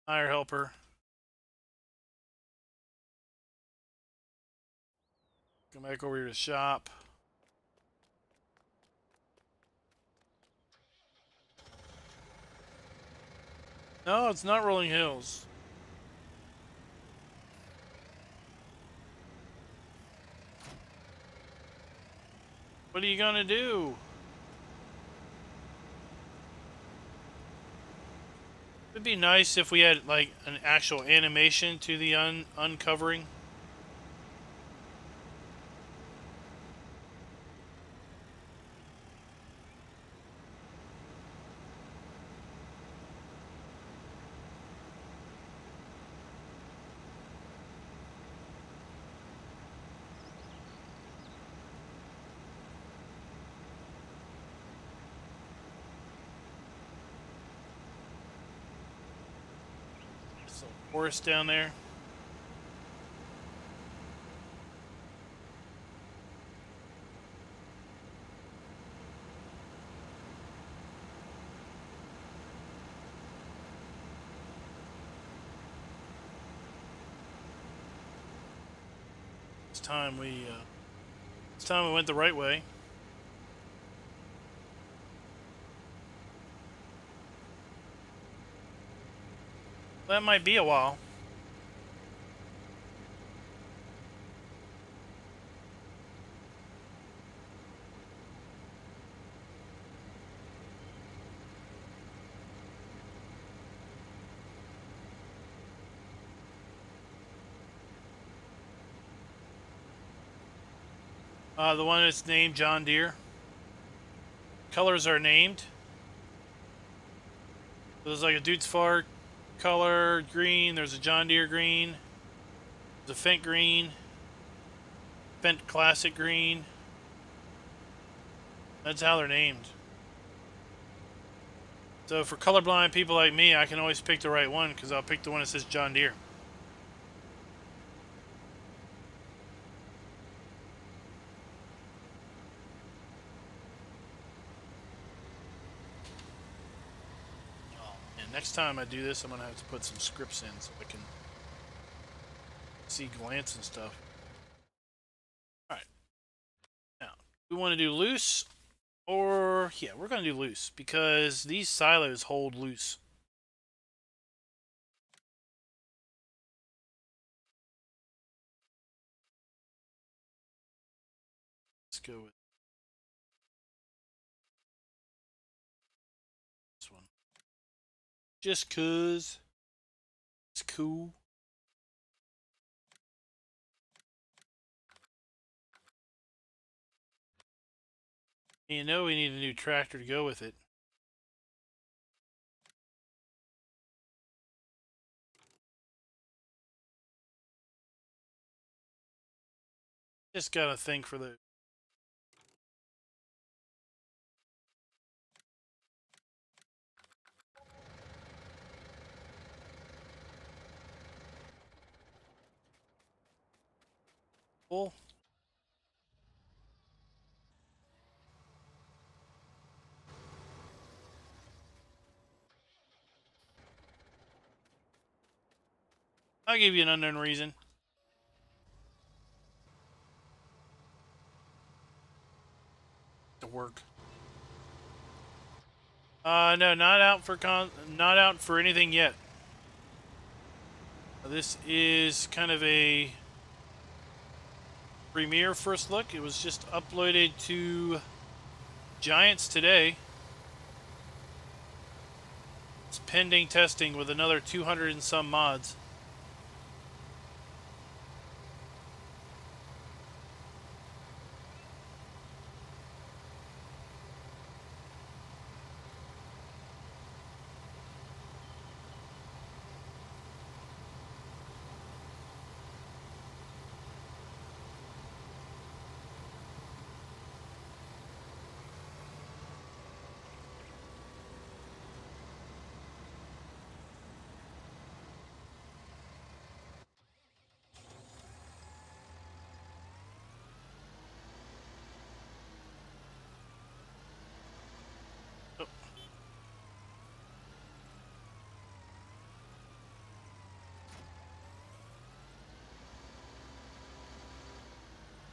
Hire helper. Come back over here to shop. No, it's not Rolling Hills. What are you gonna do? It'd be nice if we had like an actual animation to the uncovering. There's a forest down there. It's time we went the right way. That might be a while. The one that's named John Deere. Colors are named. There's like a Dude's Fart color green. There's a John Deere green. There's a Fendt green. Fendt Classic green. That's how they're named. So for colorblind people like me, I can always pick the right one because I'll pick the one that says John Deere. And next time I do this, I'm going to have to put some scripts in so I can see glance and stuff. Alright. Now, we want to do loose, or, yeah, we're going to do loose because these silos hold loose. Let's go with this one. Just 'cause it's cool. And you know we need a new tractor to go with it. Just got to think for the... Full. I'll give you an unknown reason. To work. No, not out for anything yet. This is kind of a premiere first look. It was just uploaded to Giants today. It's pending testing with another 200 and some mods.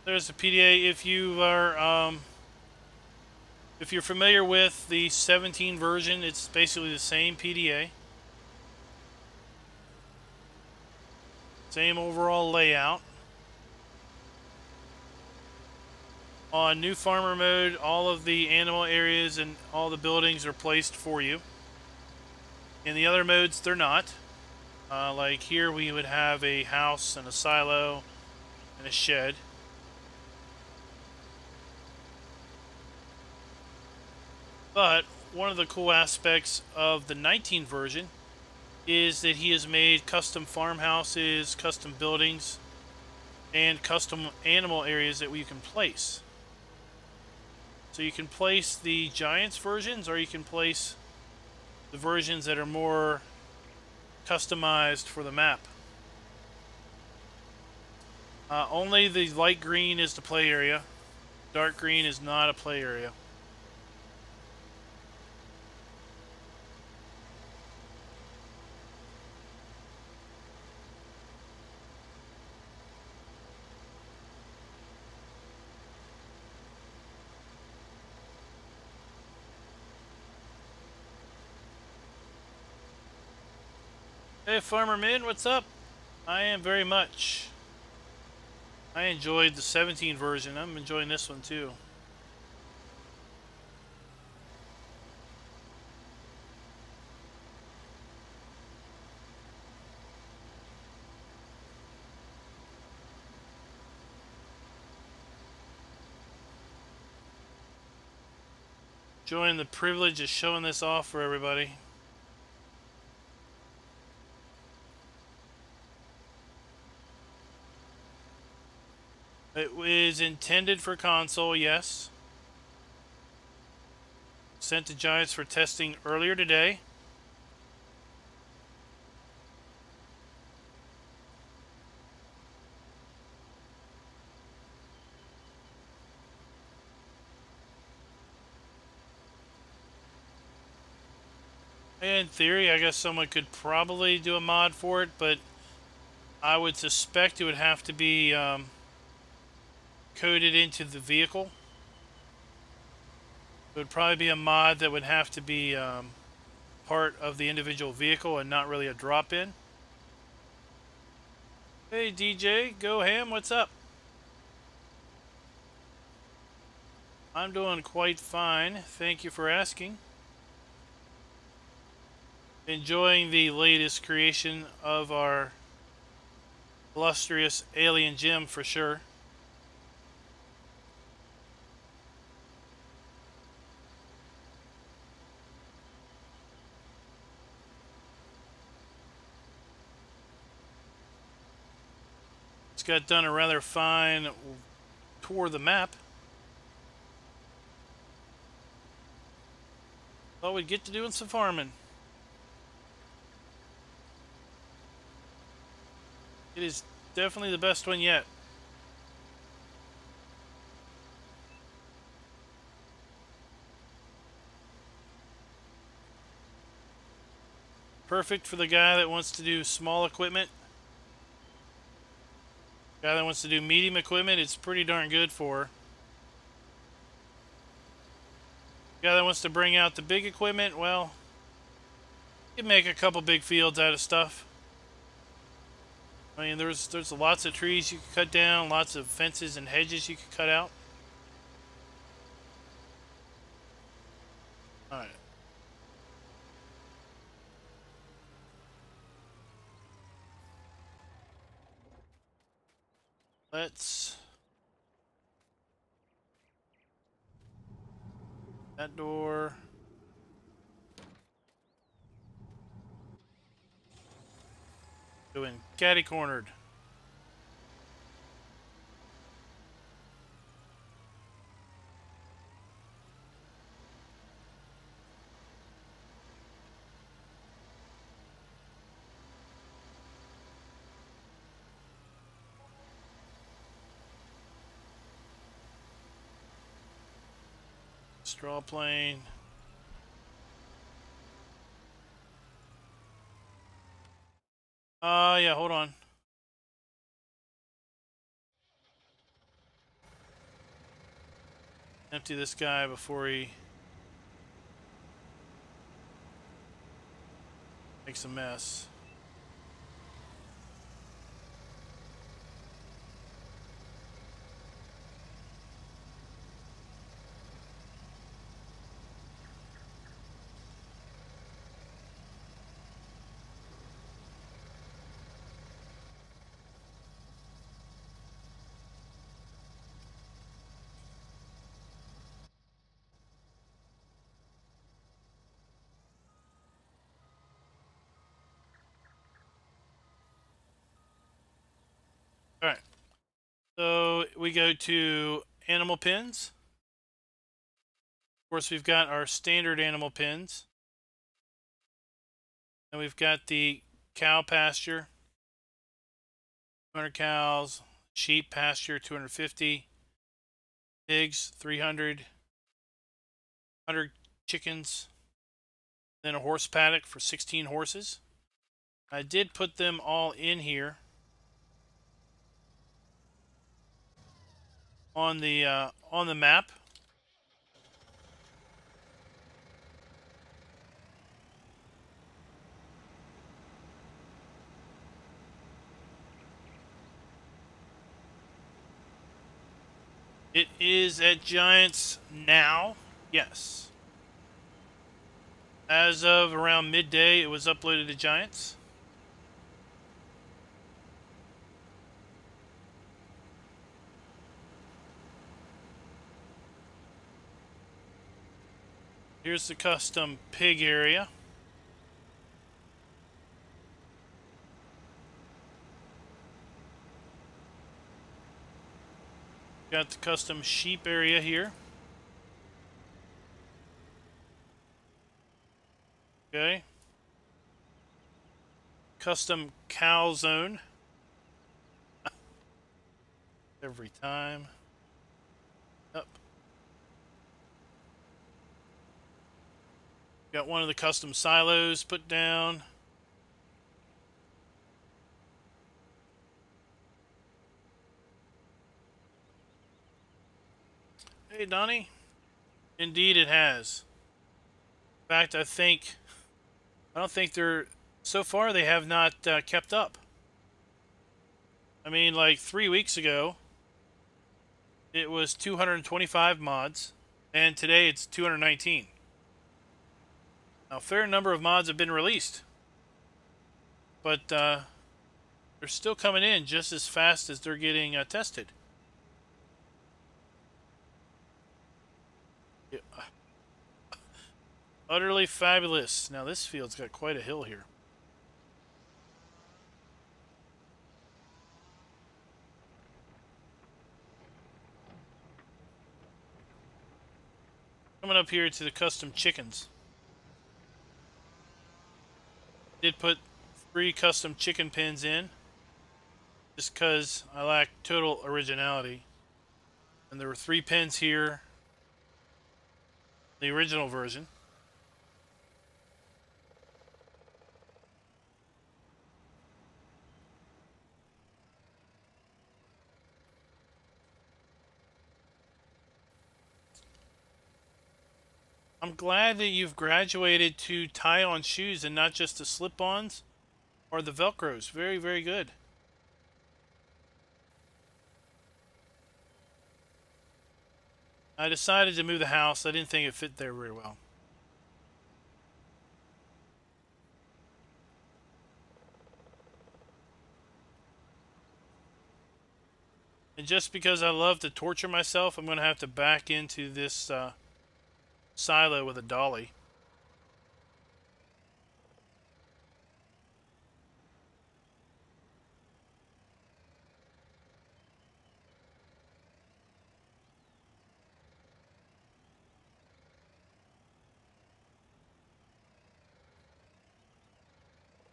There's the PDA. If you're familiar with the 17 version, it's basically the same PDA. Same overall layout. On new farmer mode, all of the animal areas and all the buildings are placed for you. In the other modes, they're not. Like here, we would have a house and a silo and a shed. But one of the cool aspects of the 19 version is that he has made custom farmhouses, custom buildings, and custom animal areas that you can place. So you can place the Giants versions, or you can place the versions that are more customized for the map. Only the light green is the play area. Dark green is not a play area. Hey Farmer Min, what's up? I am very much. I enjoyed the 17 version. I'm enjoying this one too. Enjoying the privilege of showing this off for everybody. It is intended for console, yes. Sent to Giants for testing earlier today. In theory, I guess someone could probably do a mod for it, but I would suspect it would have to be coded into the vehicle. It would probably be a mod that would have to be part of the individual vehicle and not really a drop-in. Hey DJ, go ham, what's up? I'm doing quite fine, thank you for asking. Enjoying the latest creation of our illustrious alien gem for sure. It's got done a rather fine tour of the map. Thought we'd get to doing some farming. It is definitely the best one yet. Perfect for the guy that wants to do small equipment. Guy that wants to do medium equipment, it's pretty darn good for. Guy that wants to bring out the big equipment, well, you can make a couple big fields out of stuff. I mean, there's lots of trees you can cut down, lots of fences and hedges you can cut out. All right. Let's... That door... Doing catty-cornered. Straw plane. Yeah, hold on. Empty this guy before he makes a mess. Alright, so we go to animal pens. Of course, we've got our standard animal pens. And we've got the cow pasture, 200 cows, sheep pasture, 250, pigs, 300, 100 chickens, then a horse paddock for 16 horses. I did put them all in here on the map. It is at Giants now, yes. As of around midday, it was uploaded to Giants. Here's the custom pig area. Got the custom sheep area here. Okay. Custom cow zone. Every time. Up. Got one of the custom silos put down. Hey, Donnie. Indeed, it has. In fact, I don't think they're, so far they have not kept up. I mean, like 3 weeks ago, it was 225 mods, and today it's 219. Now, a fair number of mods have been released, but they're still coming in just as fast as they're getting tested. Yeah. Utterly fabulous. Now, this field's got quite a hill here. Coming up here to the custom chickens. Did put 3 custom chicken pens in, just because I lack total originality. And there were 3 pens here, the original version. I'm glad that you've graduated to tie-on shoes and not just the slip-ons or the Velcros. Very, very good. I decided to move the house. I didn't think it fit there very well. And just because I love to torture myself, I'm going to have to back into this silo with a dolly.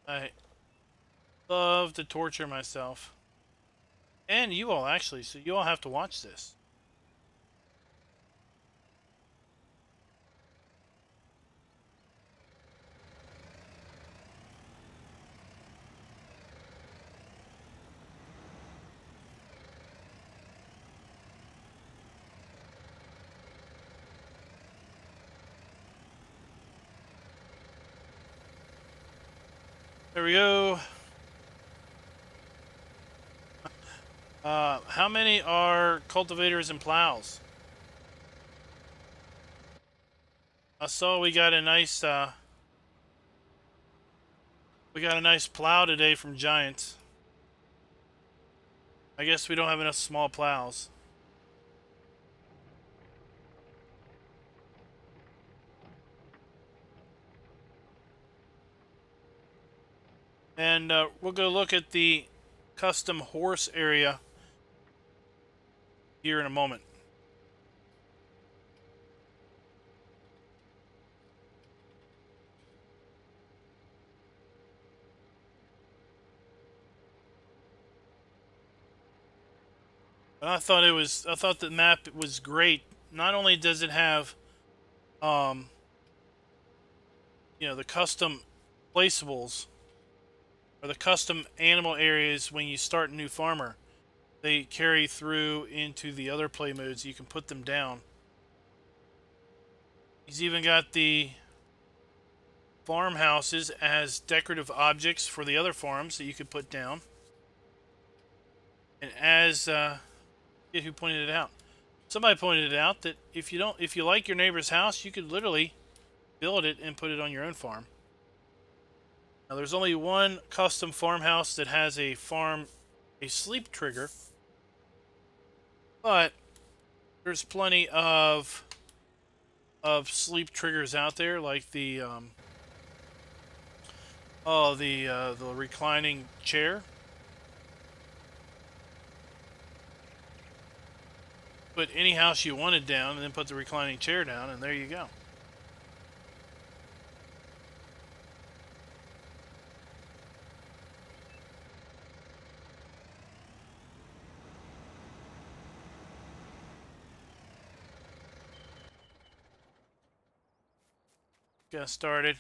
I love to torture myself. And you all, actually, so you all have to watch this. There we go. How many are cultivators and plows? I saw we got a nice plow today from Giants. I guess we don't have enough small plows. And we'll go look at the custom horse area here in a moment. But I thought the map was great. Not only does it have you know, the custom placeables or the custom animal areas when you start a new farmer, they carry through into the other play modes. You can put them down. He's even got the farmhouses as decorative objects for the other farms that you could put down. And as who pointed it out? Somebody pointed it out that if you like your neighbor's house, you could literally build it and put it on your own farm. Now, there's only one custom farmhouse that has a sleep trigger, but there's plenty of of sleep triggers out there, like the the reclining chair. Put any house you wanted down, and then put the reclining chair down, and there you go. Got started.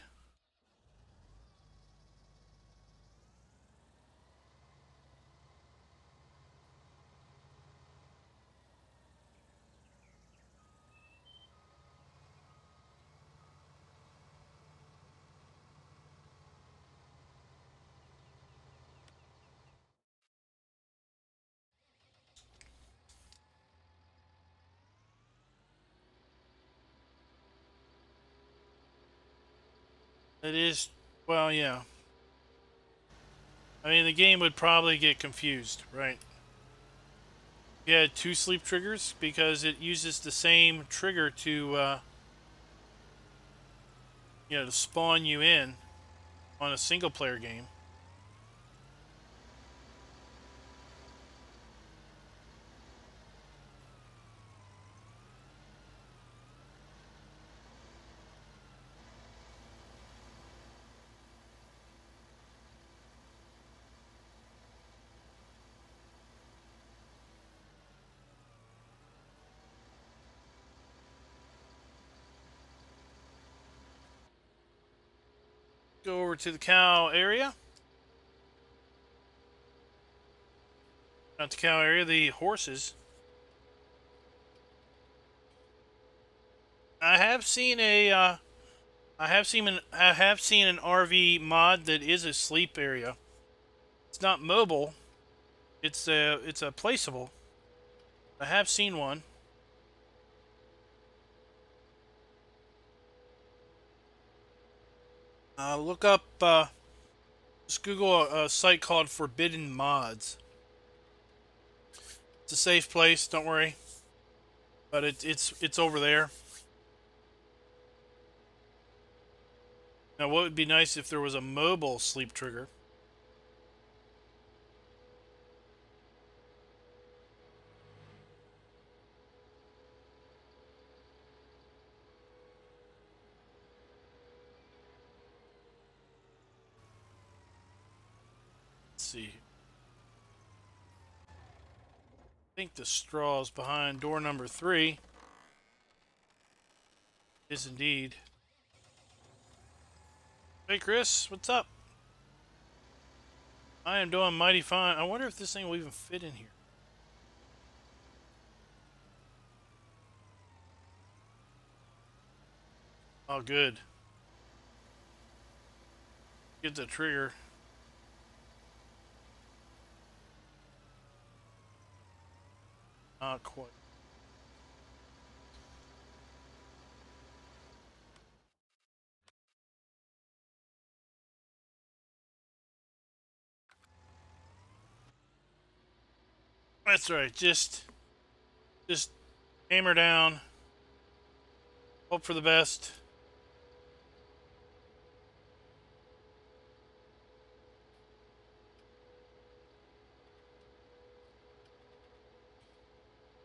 It is, well, yeah. I mean, the game would probably get confused, right? You had two sleep triggers because it uses the same trigger to, to spawn you in on a single player game. Go over to the cow area. Not the cow area, the horses. I have seen I have seen an RV mod that is a sleep area. It's not mobile. It's a placeable. I have seen one. Look up. Just Google a site called Forbidden Mods. It's a safe place. Don't worry. But it's over there. Now, what would be nice if there was a mobile sleep trigger? Let's see. I think the straw is behind door number 3. Is indeed. Hey, Chris, what's up? I am doing mighty fine. I wonder if this thing will even fit in here. Oh, good. Get the trigger. Not quite. That's right. Just hammer down. Hope for the best.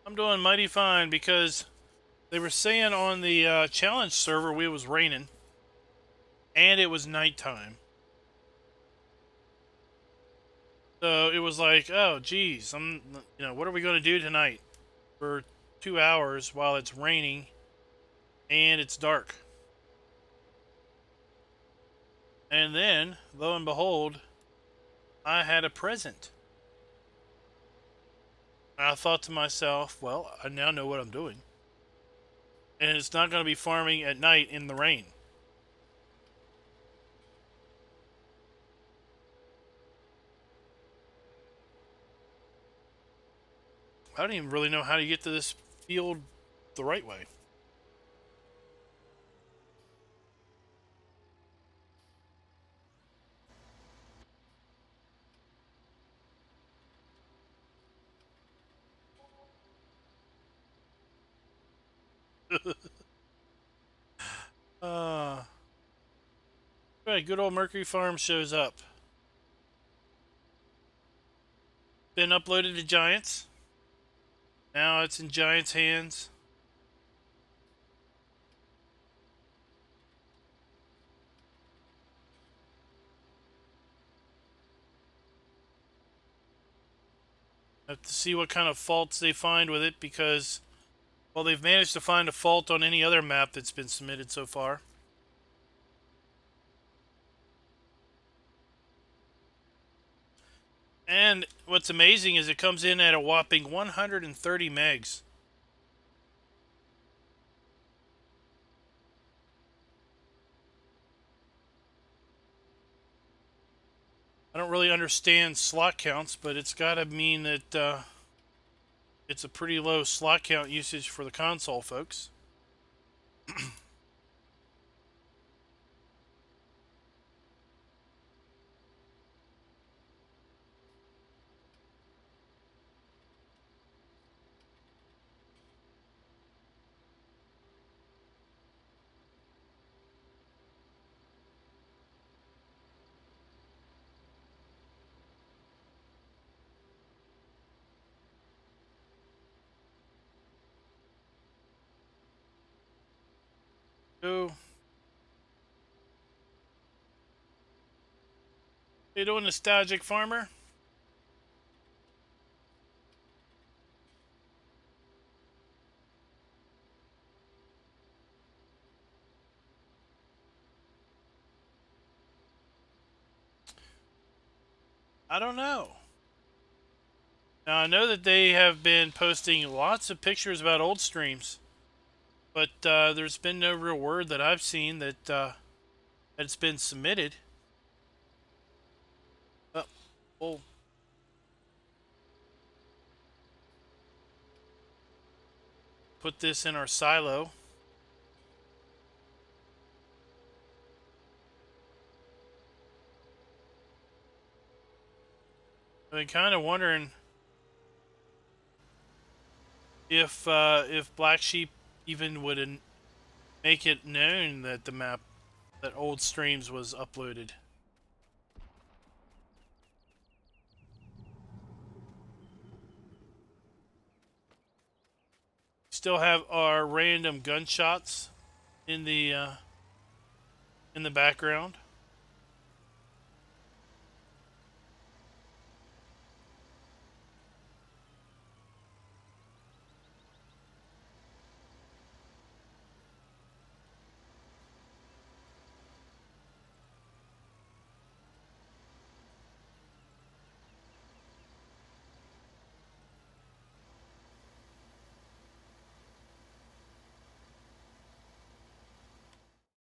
I'm doing mighty fine because they were saying on the challenge server it was raining and it was nighttime. So it was like, oh geez, what are we going to do tonight for 2 hours while it's raining and it's dark? And then, lo and behold, I had a present. I thought to myself, well, I now know what I'm doing. And it's not going to be farming at night in the rain. I don't even really know how to get to this field the right way. Right, good old Mercury Farms shows up. Been uploaded to Giants. Now it's in Giants' hands. Have to see what kind of faults they find with it, because, well, they've managed to find a fault on any other map that's been submitted so far. And what's amazing is it comes in at a whopping 130 megs. I don't really understand slot counts, but it's got to mean that it's a pretty low slot count usage for the console, folks. So, you doing, nostalgic farmer? I don't know. Now, I know that they have been posting lots of pictures about old streams, but there's been no real word that I've seen that it's been submitted. We'll put this in our silo. I've been kind of wondering if Black Sheep even would make it known that the map, that old streams, was uploaded. Still have our random gunshots in the background.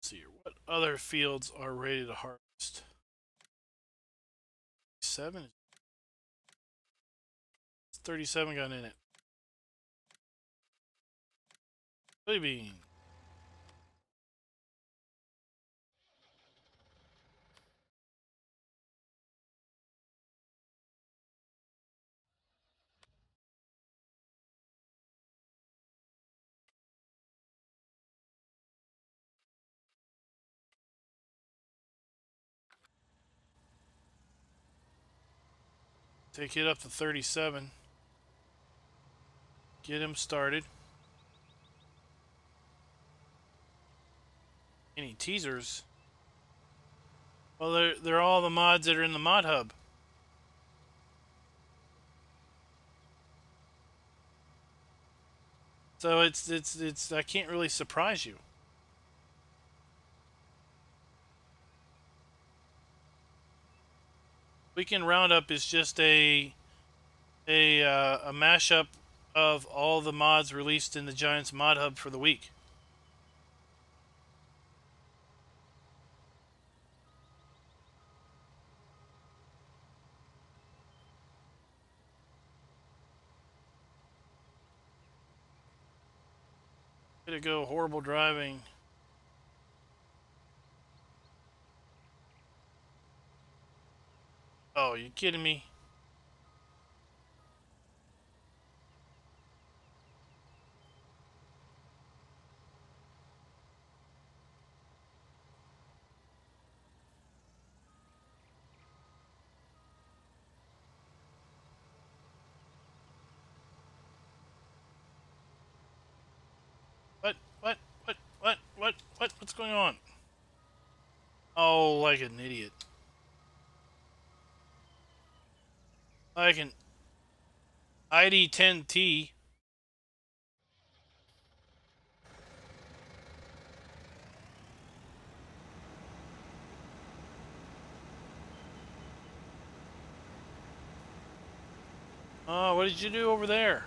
Let's see here. What other fields are ready to harvest? 7. 37 got in it. Soybean. Take it up to 37. Get him started. Any teasers? Well, they're all the mods that are in the mod hub. So it's I can't really surprise you. Weekend Roundup is just a mashup of all the mods released in the Giants mod hub for the week. Way to go, horrible driving. Oh, you kidding me? What? What? What? What? What? What? What's going on? Oh, like an idiot. Like an ID10T. Oh, what did you do over there?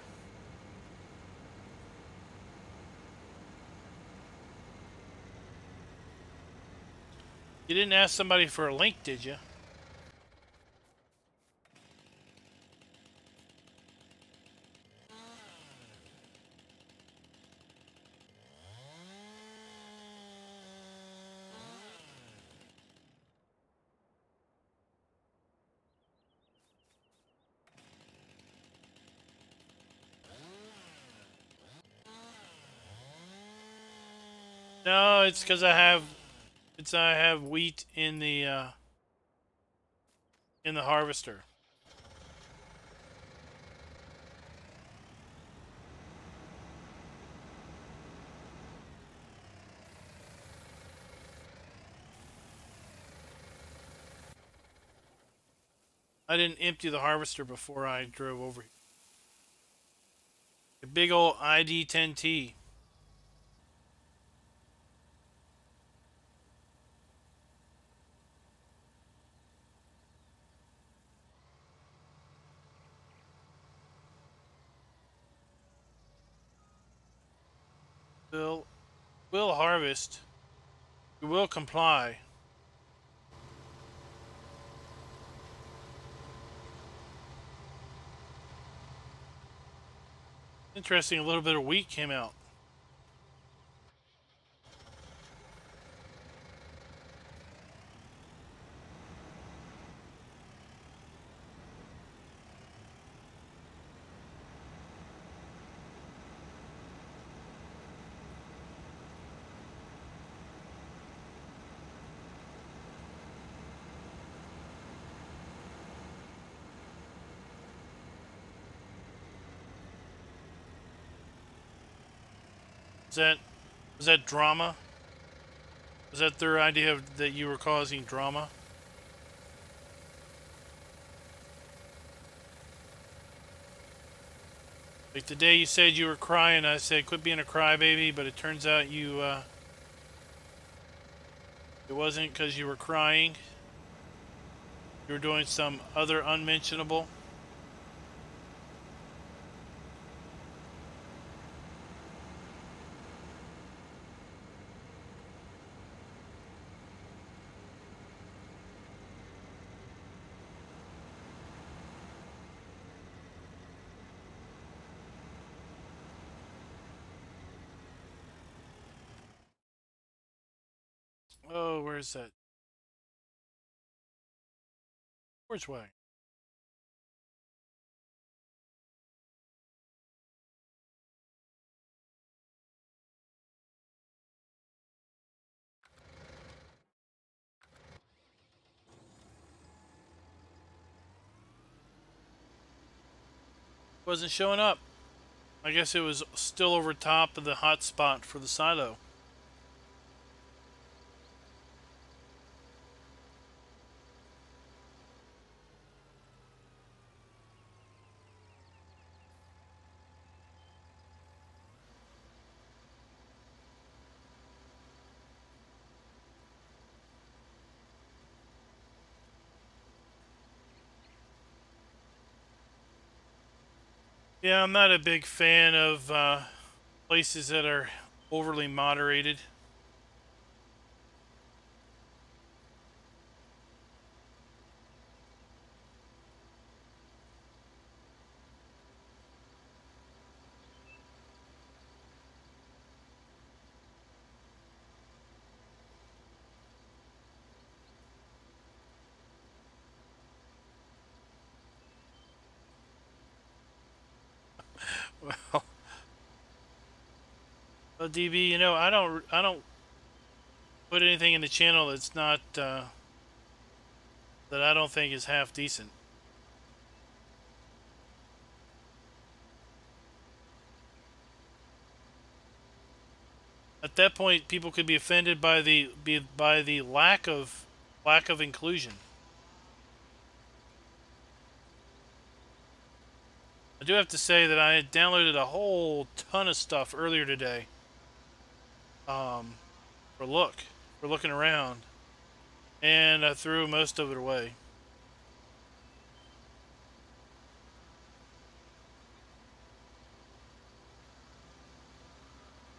You didn't ask somebody for a link, did you? No, it's because I have wheat in the harvester. I didn't empty the harvester before I drove over here. A big old ID10T. Will harvest. You will comply. Interesting, a little bit of wheat came out. Was that drama? Was that their idea that you were causing drama? Like the day you said you were crying, I said quit being a crybaby, but it turns out it wasn't because you were crying. You were doing some other unmentionable. Oh, where's that? Which way? Wasn't showing up. I guess it was still over top of the hot spot for the silo. Yeah, I'm not a big fan of places that are overly moderated. Well, DB, you know, I don't put anything in the channel that's not that I don't think is half decent. At that point, people could be offended by the lack of inclusion. I do have to say that I had downloaded a whole ton of stuff earlier today. For looking around, and I threw most of it away.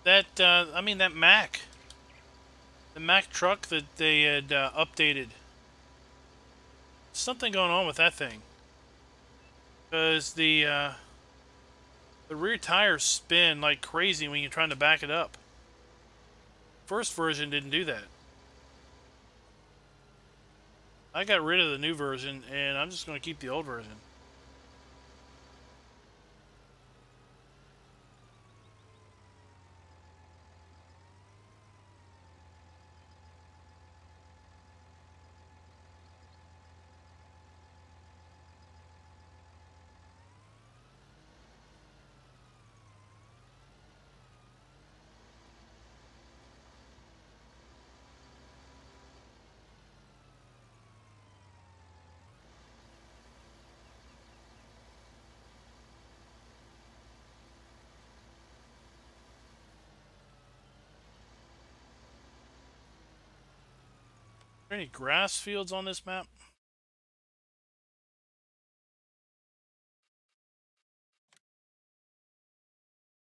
That I mean that the Mac truck that they had updated. Something going on with that thing, because the rear tires spin like crazy when you're trying to back it up. First version didn't do that. I got rid of the new version, and I'm just going to keep the old version. Are there any grass fields on this map?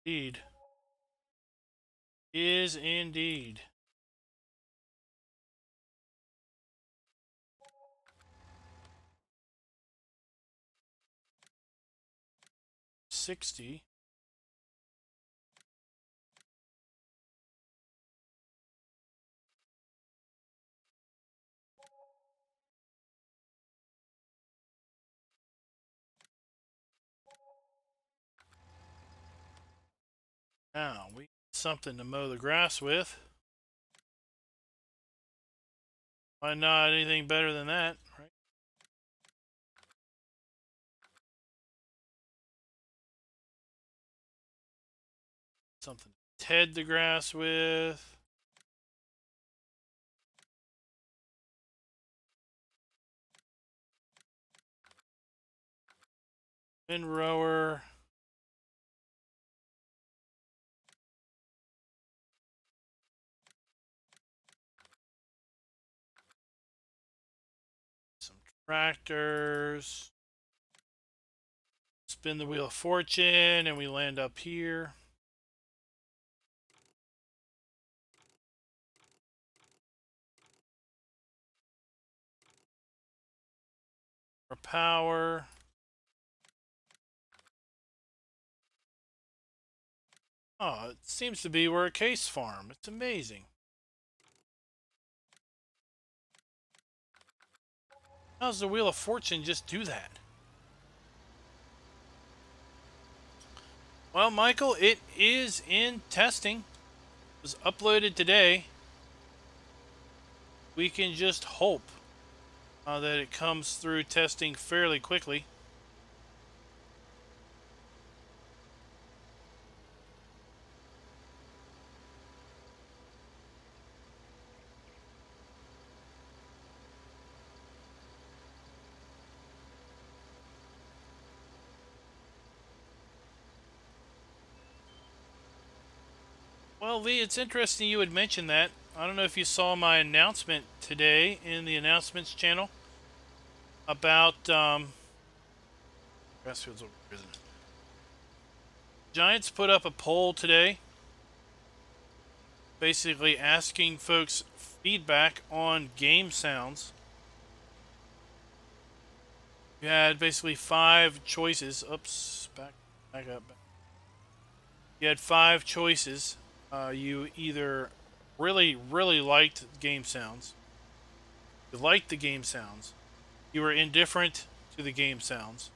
Indeed. Is indeed. $60. Now we need something to mow the grass with. Why not anything better than that, right? Something to head the grass with. Windrower. Some tractors. Spin the wheel of fortune, and we land up here. For power. Oh, it seems to be we're a case farm. It's amazing. How does the Wheel of Fortune just do that? Well, Michael, it is in testing. It was uploaded today. We can just hope that it comes through testing fairly quickly. Well, Lee, it's interesting you would mention that. I don't know if you saw my announcement today in the announcements channel about Grassfields over here, isn't it? Giants put up a poll today basically asking folks feedback on game sounds. You had basically 5 choices. Oops, back up. You had 5 choices. You either really liked game sounds, you liked the game sounds, you were indifferent to the game sounds,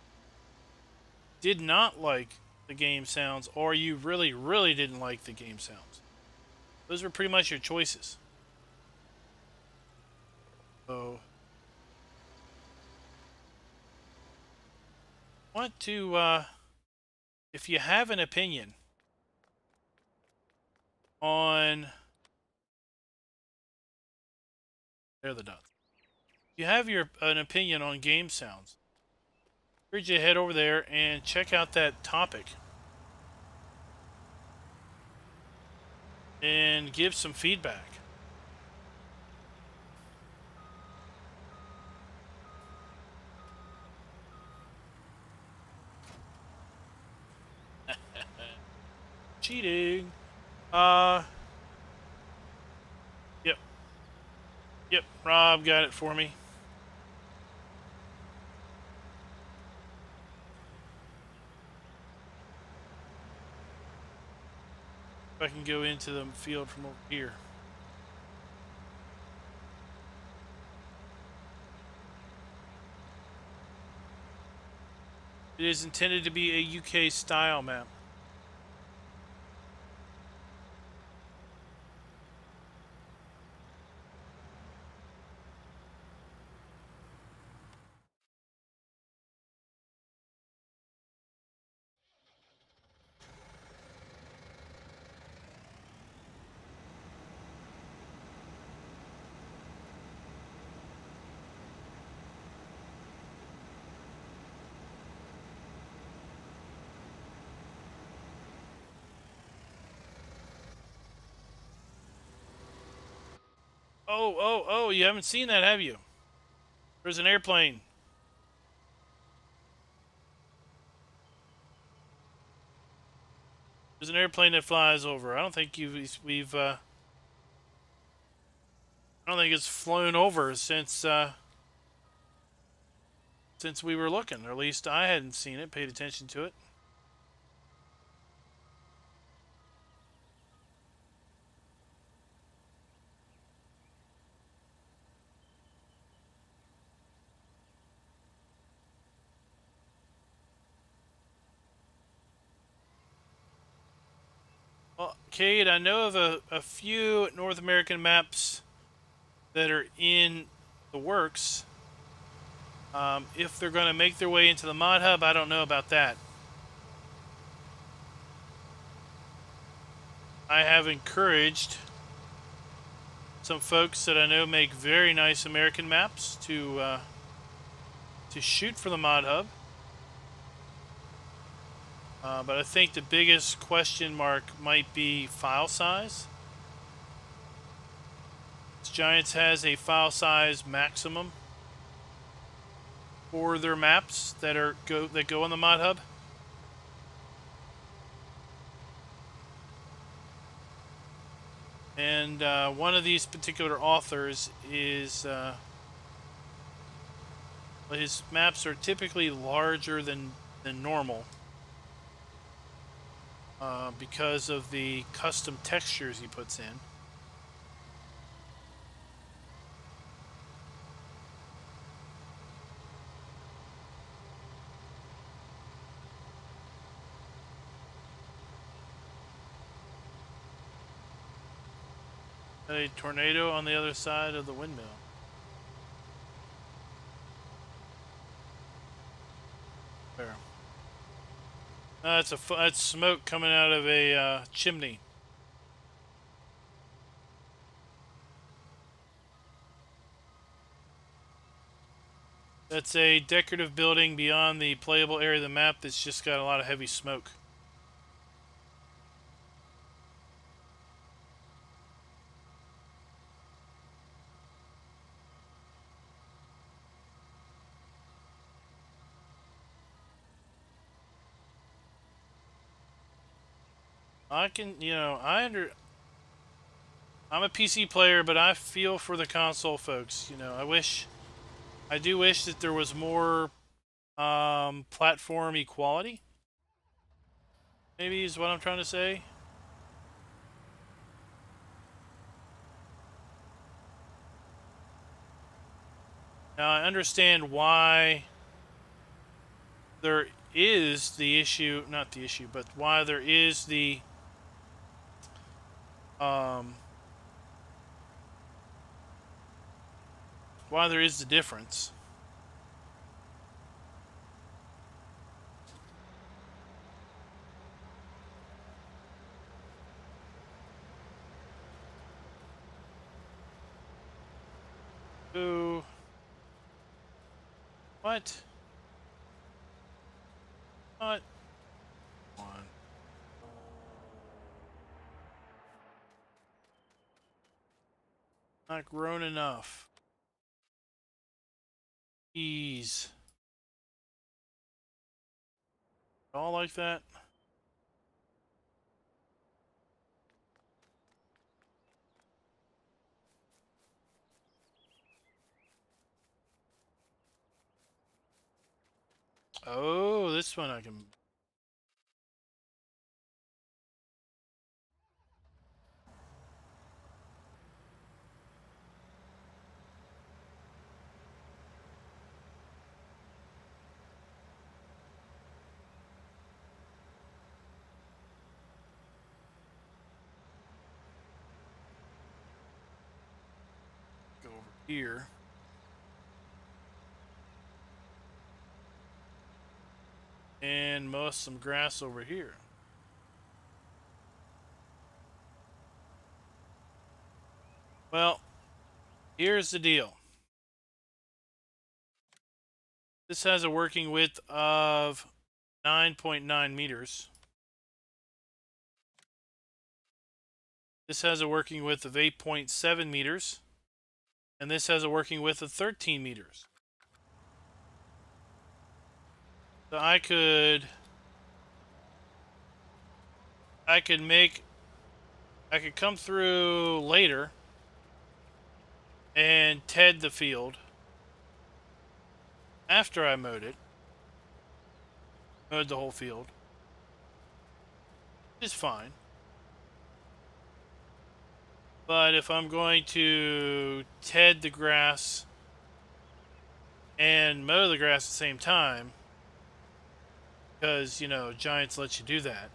did not like the game sounds, or you really didn't like the game sounds. Those were pretty much your choices. So want to if you have an opinion on There are the dots. If you have an opinion on game sounds, I encourage you to head over there and check out that topic. And give some feedback. Cheating. Yep. Yep, Rob got it for me. If I can go into the field from over here. It is intended to be a UK style map. Oh, you haven't seen that, have you? There's an airplane. There's an airplane that flies over. I don't think I don't think it's flown over since we were looking, or at least I hadn't seen it, paid attention to it. Well, Cade, I know of a few North American maps that are in the works. If they're going to make their way into the mod hub, I don't know about that. I have encouraged some folks that I know make very nice American maps to shoot for the mod hub. But I think the biggest question mark might be file size. Giants has a file size maximum for their maps that go on the mod hub. And one of these particular authors is his maps are typically larger than normal because of the custom textures he puts in. A tornado on the other side of the windmill. There. That's smoke coming out of a chimney. That's a decorative building beyond the playable area of the map that's just got a lot of heavy smoke. I can, I'm a PC player, but I feel for the console folks. I do wish that there was more platform equality. Maybe is what I'm trying to say. Now I understand why there is the issue, not the issue, but why there is the difference. Ooh. What? What? Come on. Not grown enough. Jeez. All like that? Oh, this one I can... Go over here. And mow some grass over here. Well, here's the deal. This has a working width of 9.9 meters. This has a working width of 8.7 meters. And this has a working width of 13 meters. So I could come through later and ted the field after I mowed the whole field. It's fine. But if I'm going to ted the grass and mow the grass at the same time, because, you know, Giants lets you do that,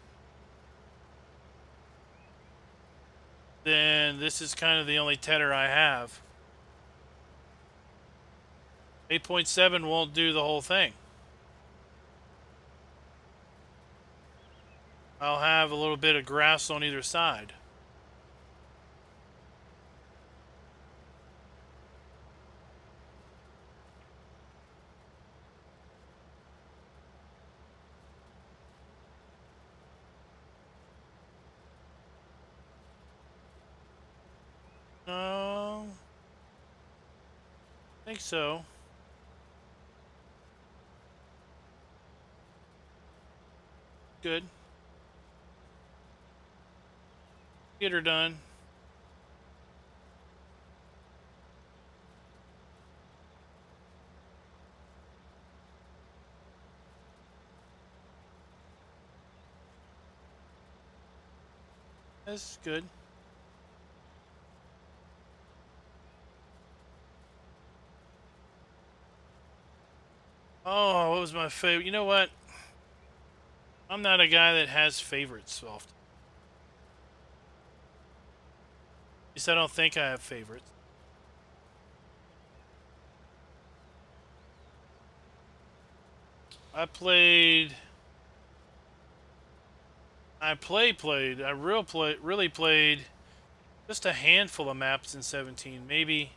then this is kind of the only tedder I have. 8.7 won't do the whole thing. I'll have a little bit of grass on either side. No, I think so. Good. Get her done. That's good. Oh, what was my favorite? You know what? I'm not a guy that has favorites often. At least I don't think I have favorites. I really played just a handful of maps in 17. Maybe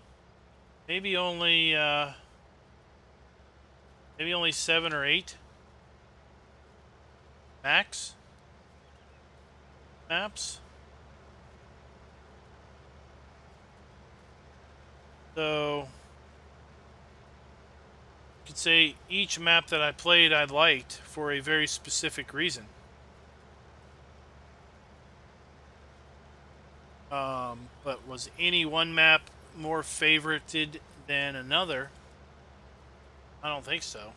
only 7 or 8 max maps. So you could say each map that I played I liked for a very specific reason. But was any one map more favorited than another? I don't think so.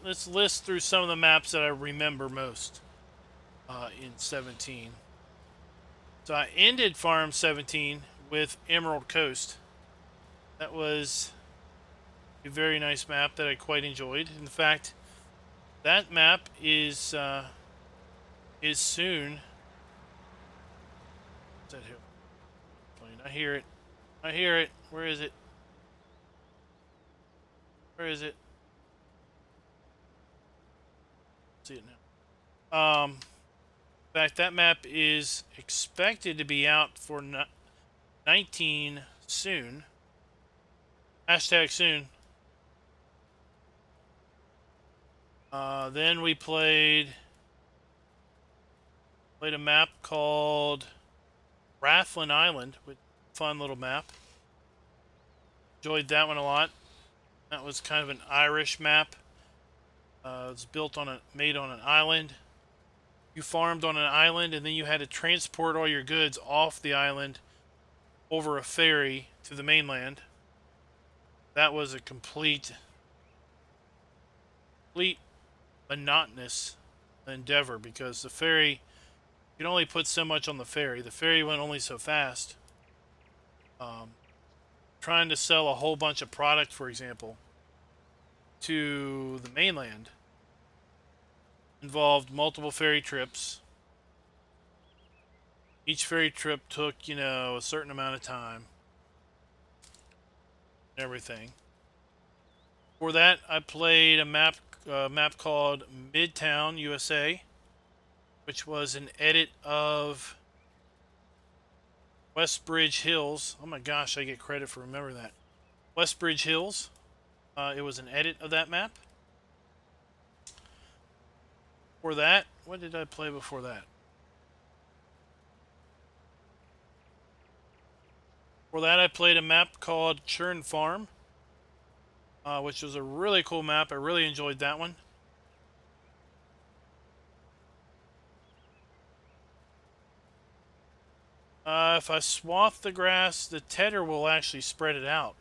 Let's list through some of the maps that I remember most in 17. So I ended Farm 17 with Emerald Coast. That was a very nice map that I quite enjoyed. In fact, that map is soon. What's that here? I hear it. I hear it. Where is it? Where is it? See it now. In fact, that map is expected to be out for 19 soon. Hashtag soon. Then we played a map called Rathlin Island, with fun little map. Enjoyed that one a lot. That was kind of an Irish map. It was made on an island. You farmed on an island, and then you had to transport all your goods off the island over a ferry to the mainland. That was a complete monotonous endeavor, because the ferry, you can only put so much on the ferry. The ferry went only so fast. Trying to sell a whole bunch of product, for example, to the mainland involved multiple ferry trips. Each ferry trip took, a certain amount of time. Everything. For that, I played a map called Midtown, USA, which was an edit of Westbridge Hills. Oh my gosh, I get credit for remembering that. Westbridge Hills. It was an edit of that map. For that, what did I play before that? For that, I played a map called Churn Farm, which was a really cool map. I really enjoyed that one. If I swath the grass, the tedder will actually spread it out.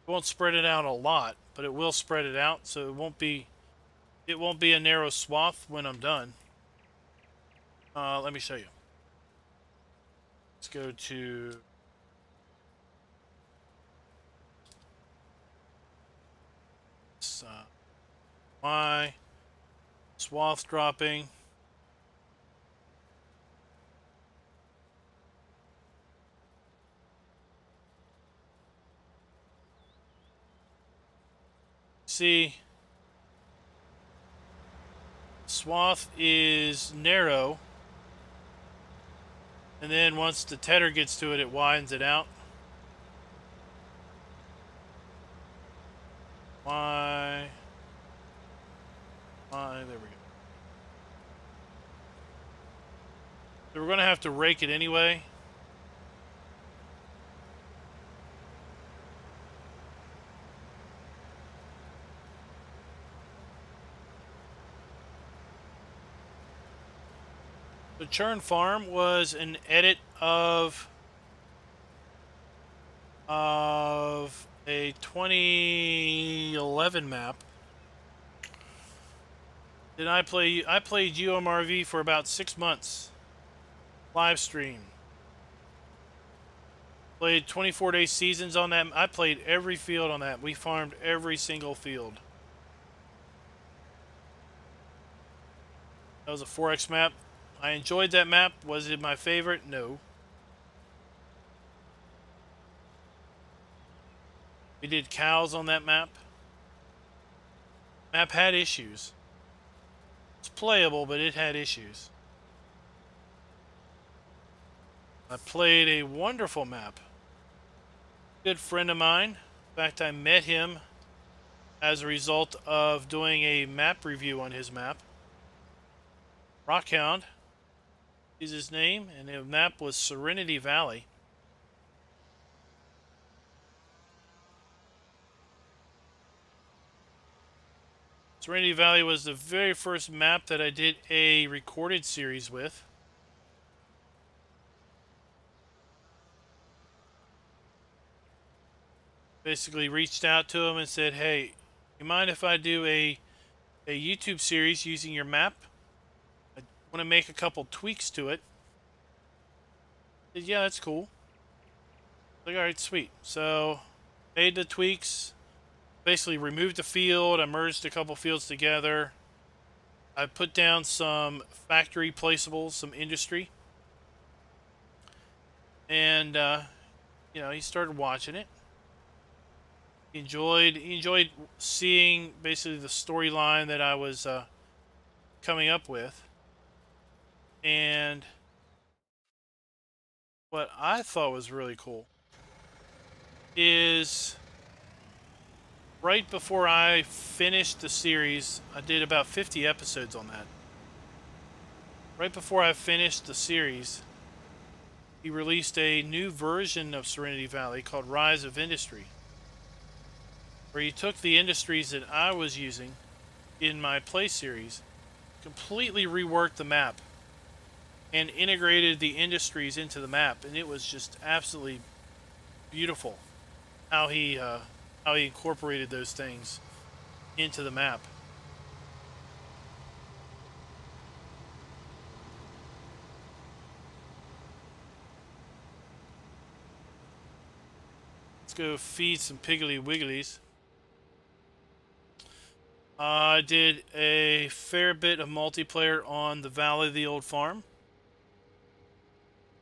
It won't spread it out a lot, but it will spread it out, so it won't be a narrow swath when I'm done. Let me show you. Let's go to my swath dropping. See, swath is narrow, and then once the tedder gets to it, it widens it out. There we go. So we're going to have to rake it anyway. The Churn Farm was an edit of a 2011 map. I played UMRV for about 6 months. Live stream. Played 24-day seasons on that. I played every field on that. We farmed every single field. That was a 4X map. I enjoyed that map. Was it my favorite? No. We did cows on that map. Map had issues. It's playable, but it had issues. I played a wonderful map. Good friend of mine. In fact, I met him as a result of doing a map review on his map. Rockhound is his name, and the map was Serenity Valley. Serenity Valley was the very first map that I did a recorded series with. Basically reached out to him and said, hey, you mind if I do a YouTube series using your map? I want to make a couple tweaks to it. I said, yeah, that's cool. Like, alright, sweet. So, made the tweaks. Basically removed the field. I merged a couple fields together. I put down some factory placeables, some industry. And you know, he started watching it. He enjoyed seeing basically the storyline that I was coming up with. And what I thought was really cool is right before I finished the series, I did about 50 episodes on that. Right before I finished the series, he released a new version of Serenity Valley called Rise of Industry, where he took the industries that I was using in my play series, completely reworked the map, and integrated the industries into the map, and it was just absolutely beautiful how he incorporated those things into the map. Let's go feed some Piggly Wigglies. I did a fair bit of multiplayer on the Valley of the Old Farm.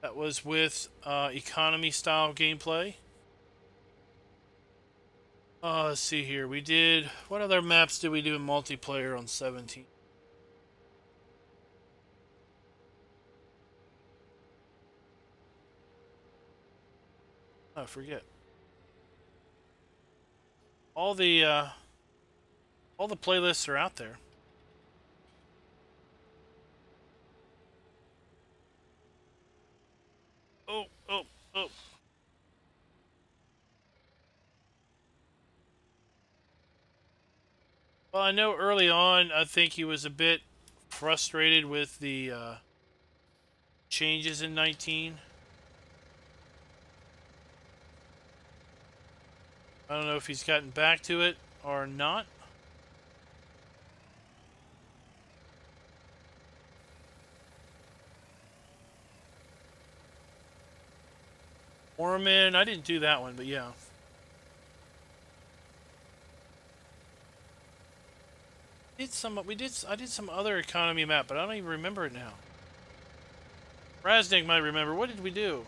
That was with economy style gameplay. Let's see here. We did... What other maps did we do in multiplayer on 17? I forget. All the playlists are out there. Oh, oh, oh. Well, I know early on, I think he was a bit frustrated with the changes in 19. I don't know if he's gotten back to it or not. Orman, I didn't do that one, but yeah. I did some other economy map, but I don't even remember it now. Raznik might remember. What did we do?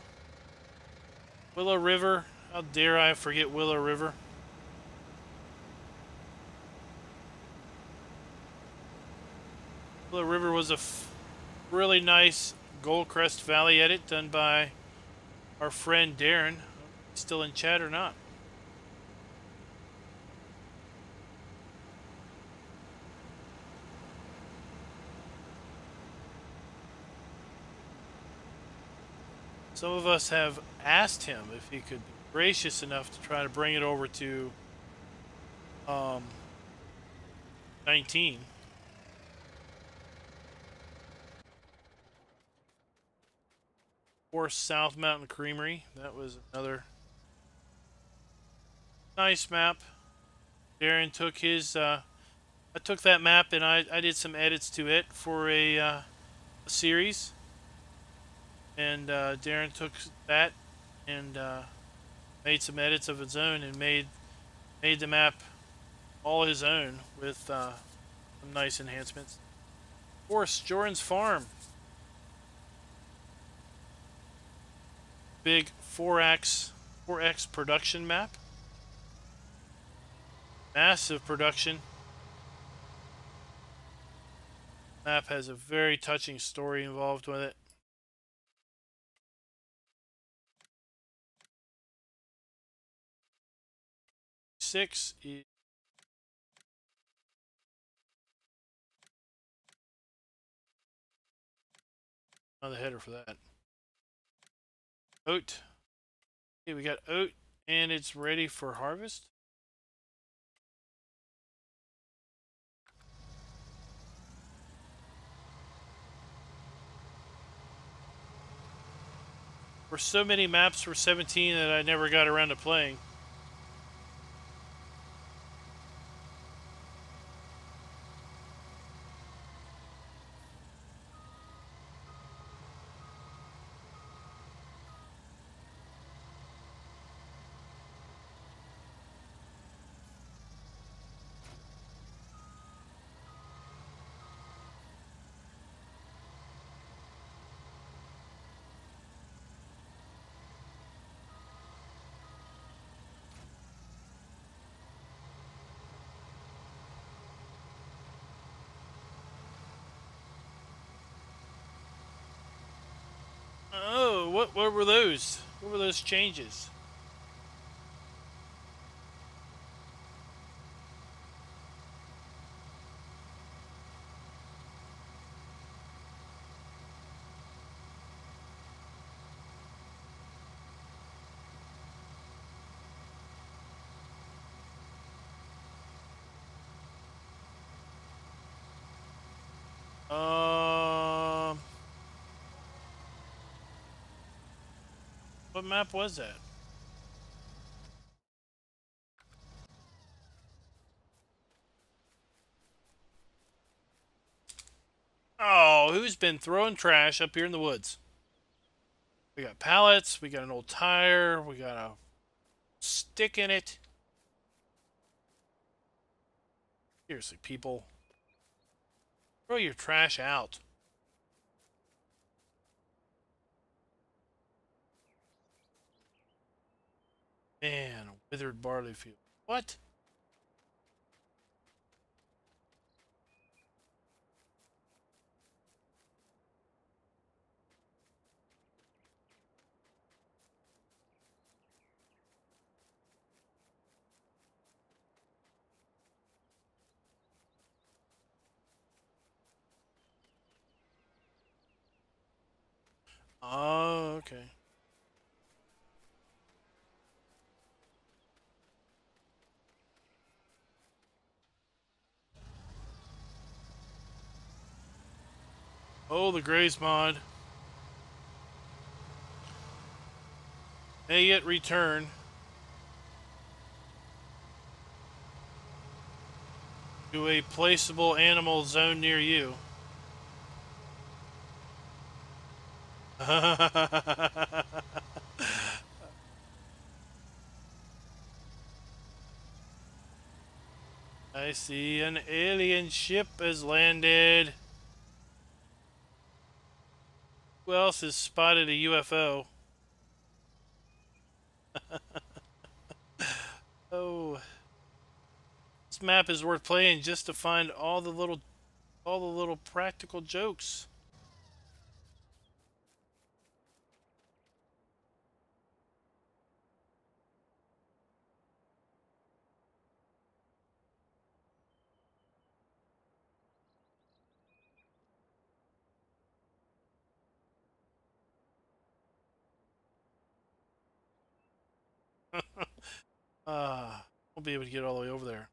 Willow River. How dare I forget Willow River? Willow River was a really nice Goldcrest Valley edit done by our friend Darren. Still in chat or not? Some of us have asked him if he could be gracious enough to try to bring it over to 19. Or South Mountain Creamery. That was another nice map. Darren took his... I took that map and I did some edits to it for a series. And Darren took that and made some edits of his own and made the map all his own with some nice enhancements. Of course, Jordan's Farm. Big 4x production map. Massive production. Map has a very touching story involved with it. Six is another header for that. Oat. Okay, we got oat and it's ready for harvest. There were so many maps for 17 that I never got around to playing. what were those? What were those changes? What map was that? Oh, who's been throwing trash up here in the woods? We got pallets, we got an old tire, we got a stick in it. Seriously, people. Throw your trash out. Man, a withered barley field. What? Oh, okay. Oh, the Grays mod. May yet return. To a placeable animal zone near you. I see an alien ship has landed. Who else has spotted a UFO? Oh, this map is worth playing just to find all the little practical jokes. Won't be able to get all the way over there.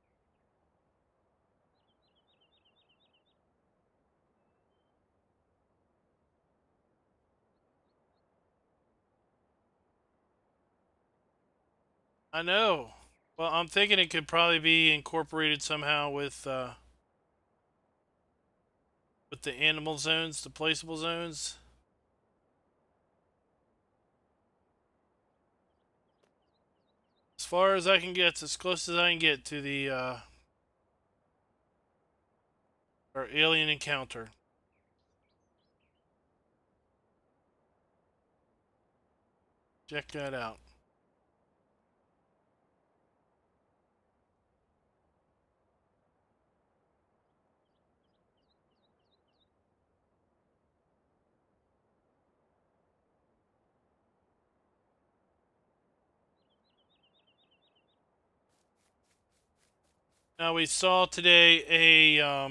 I know. Well, I'm thinking it could probably be incorporated somehow with the animal zones, the placeable zones. As far as I can get, it's as close as I can get to the our alien encounter. Check that out. Now we saw today a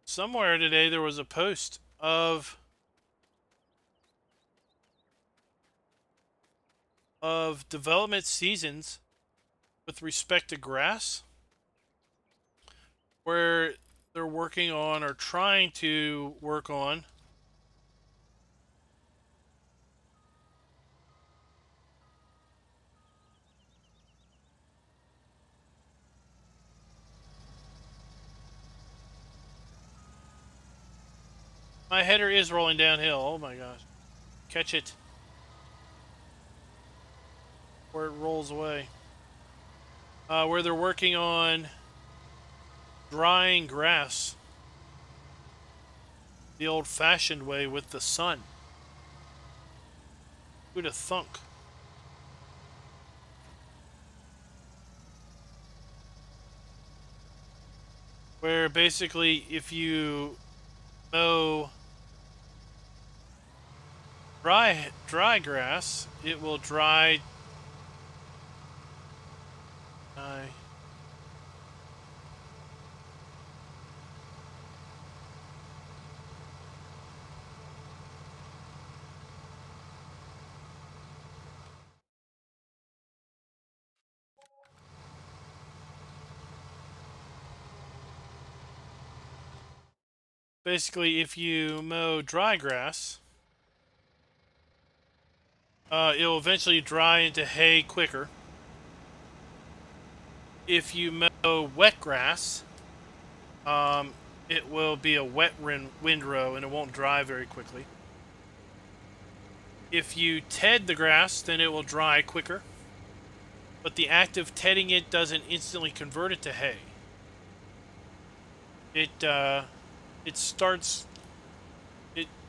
somewhere today there was a post of development seasons with respect to grass, where they're working on or trying to work on my header is rolling downhill. Oh my gosh. Catch it where it rolls away. Where they're working on drying grass the old-fashioned way with the sun. Who'd have thunk? Where basically if you mow dry grass, it will dry. Basically, if you mow dry grass, it will eventually dry into hay quicker. If you mow wet grass, it will be a wet windrow and it won't dry very quickly. If you ted the grass, then it will dry quicker. But the act of tedding it doesn't instantly convert it to hay. It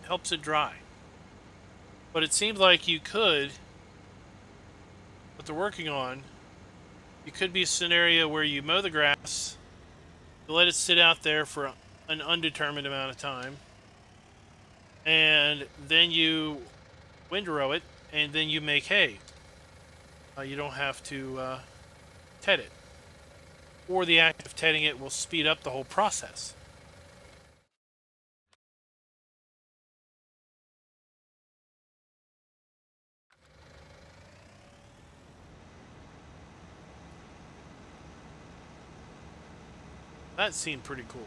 helps it dry. But it seems like you could, what they're working on, it could be a scenario where you mow the grass, you let it sit out there for an undetermined amount of time, and then you windrow it, and then you make hay. You don't have to ted it. Or the act of tedding it will speed up the whole process. That seemed pretty cool.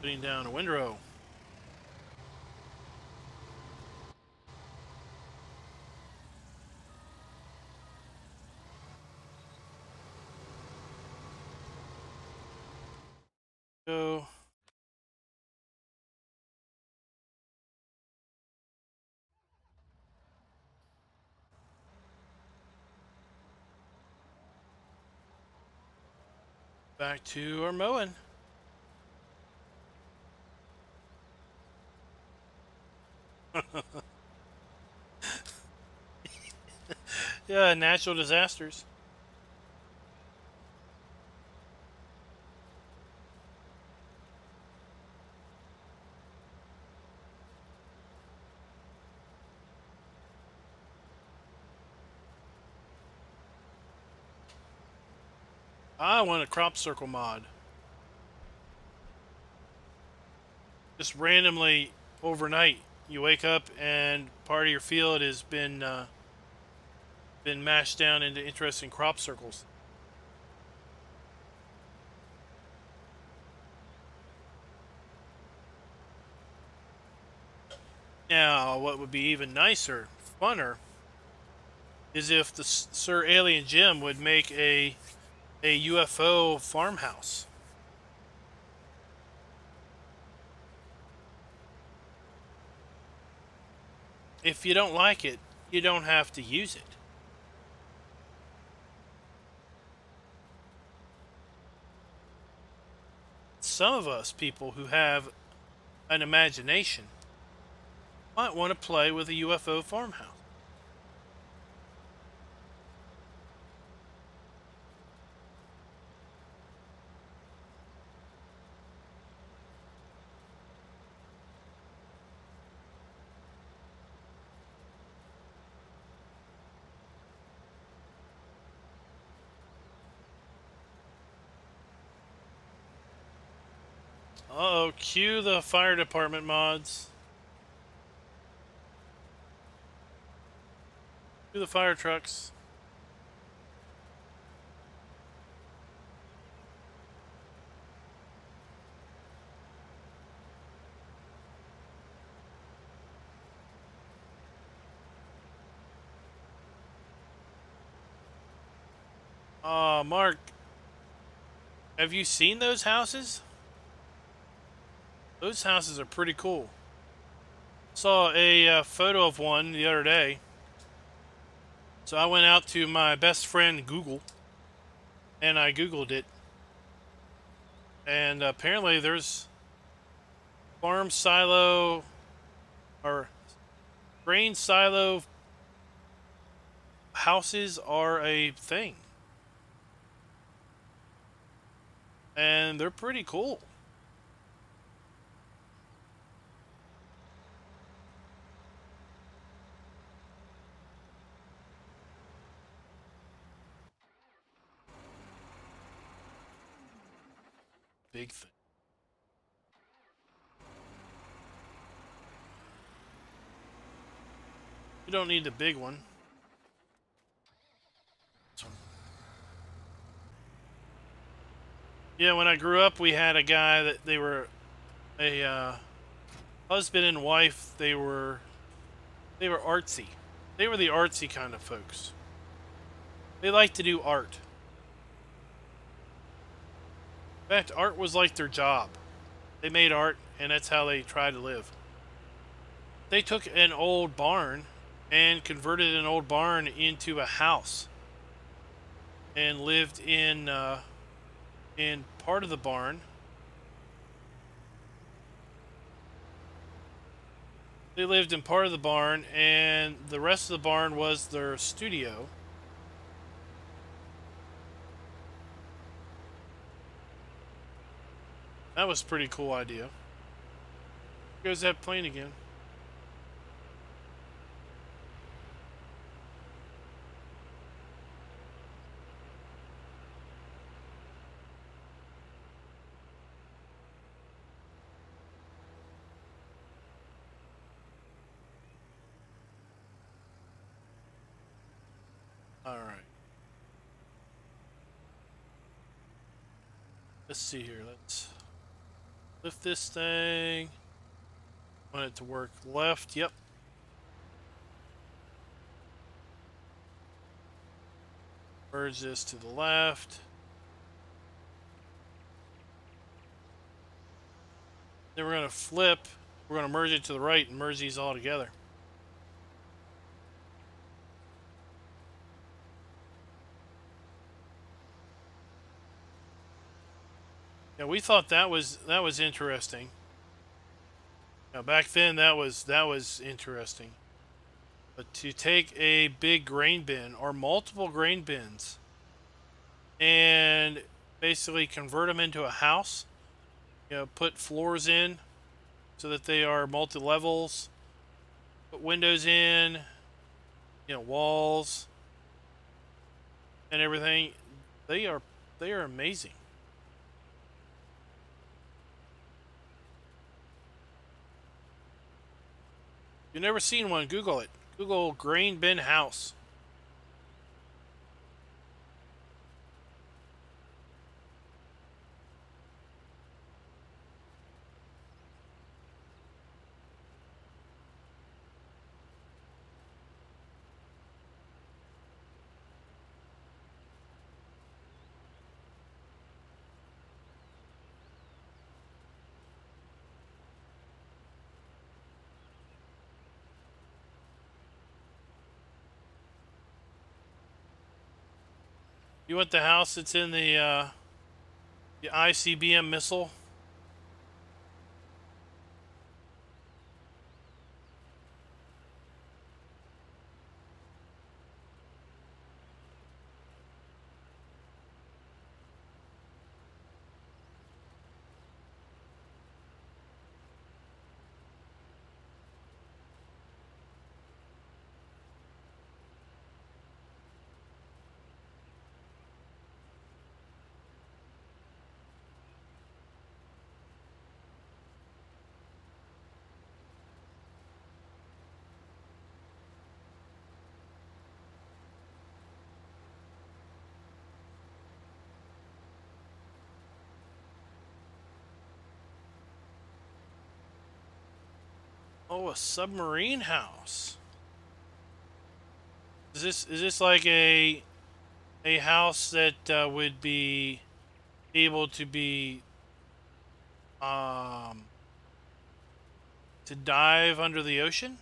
Putting down a windrow. Go. Back to our mowing. Yeah, natural disasters. I want a crop circle mod. Just randomly overnight, you wake up and part of your field has been mashed down into interesting crop circles. Now, what would be even nicer, funner, is if the Sir Alien Jim would make a UFO farmhouse. If you don't like it, you don't have to use it. Some of us people who have an imagination might want to play with a UFO farmhouse. Uh-oh, cue the fire department mods. Cue the fire trucks. Mark, have you seen those houses? Those houses are pretty cool. Saw a photo of one the other day. So I went out to my best friend Google and I Googled it. And apparently there's farm silo or grain silo houses are a thing. And they're pretty cool. Big thing. You don't need the big one. This one. Yeah, when I grew up, we had a guy that they were a husband and wife. They were artsy. They were the artsy kind of folks. They liked to do art. In fact, art was like their job. They made art, and that's how they tried to live. They took an old barn and converted an old barn into a house, and lived in part of the barn. They lived in part of the barn, and the rest of the barn was their studio. That was a pretty cool idea. Here goes that plane again. Alright. Let's see here. Let's lift this thing. Want it to work left. Yep. Merge this to the left. Then we're going to flip. We're going to merge it to the right and merge these all together. Yeah, we thought that was interesting. Now back then that was interesting. But to take a big grain bin or multiple grain bins and basically convert them into a house, you know, put floors in so that they are multi-levels, put windows in, you know, walls and everything, they are amazing. You've never seen one, Google it. Google grain bin house. You want the house that's in the ICBM missile? Oh, a submarine house. Is this like a house that would be able to be to dive under the ocean?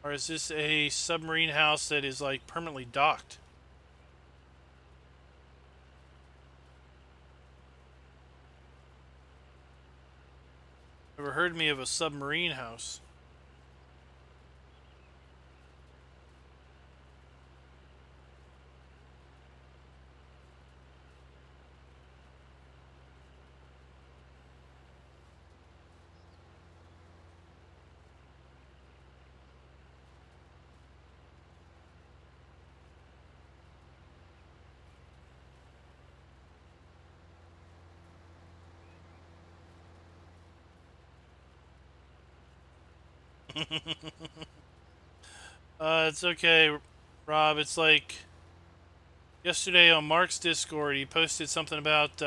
Or is this a submarine house that is like permanently docked? Ever heard me of a submarine house? It's okay, Rob. It's like yesterday on Mark's Discord, he posted something about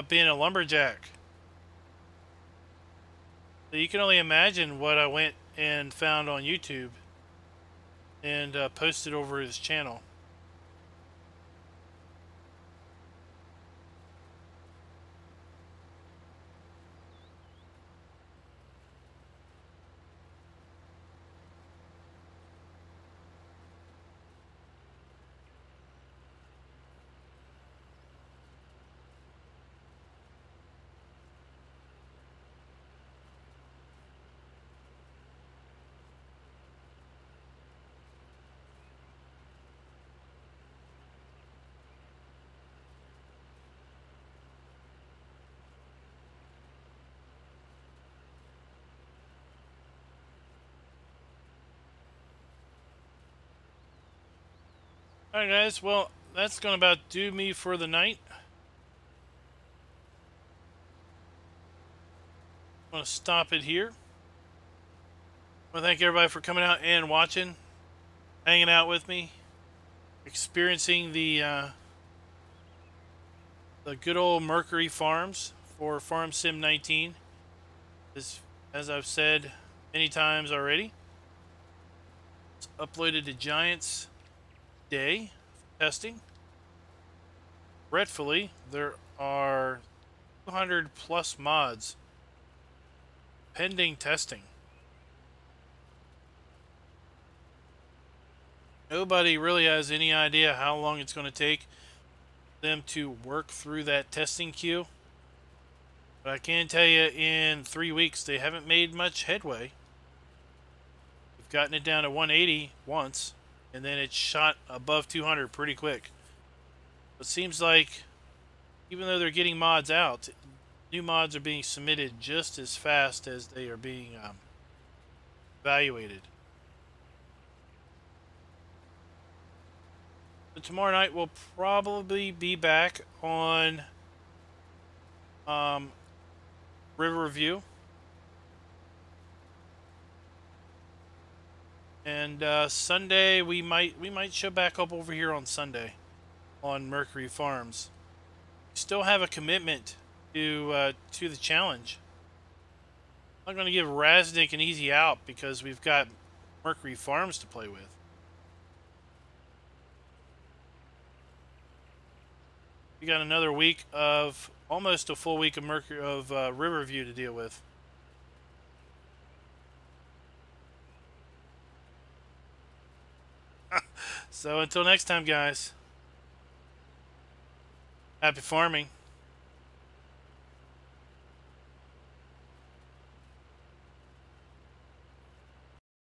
being a lumberjack. So you can only imagine what I went and found on YouTube and posted over his channel. Alright guys, well, that's going to about do me for the night. I'm going to stop it here. I want to thank everybody for coming out and watching, hanging out with me, experiencing the good old Mercury Farms for Farm Sim 19. As I've said many times already, it's uploaded to Giants Day testing. Regretfully, there are 200 plus mods pending testing. Nobody really has any idea how long it's going to take them to work through that testing queue. But I can tell you, in 3 weeks, they haven't made much headway. We've gotten it down to 180 once, and then it shot above 200 pretty quick. It seems like, even though they're getting mods out, new mods are being submitted just as fast as they are being evaluated. So tomorrow night we'll probably be back on River View, and Sunday we might show back up over here on Sunday on Mercury Farms. We still have a commitment to the challenge. I'm not going to give Raznik an easy out because we've got Mercury Farms to play with. We got another week of, almost a full week of Riverview to deal with. So until next time, guys, happy farming.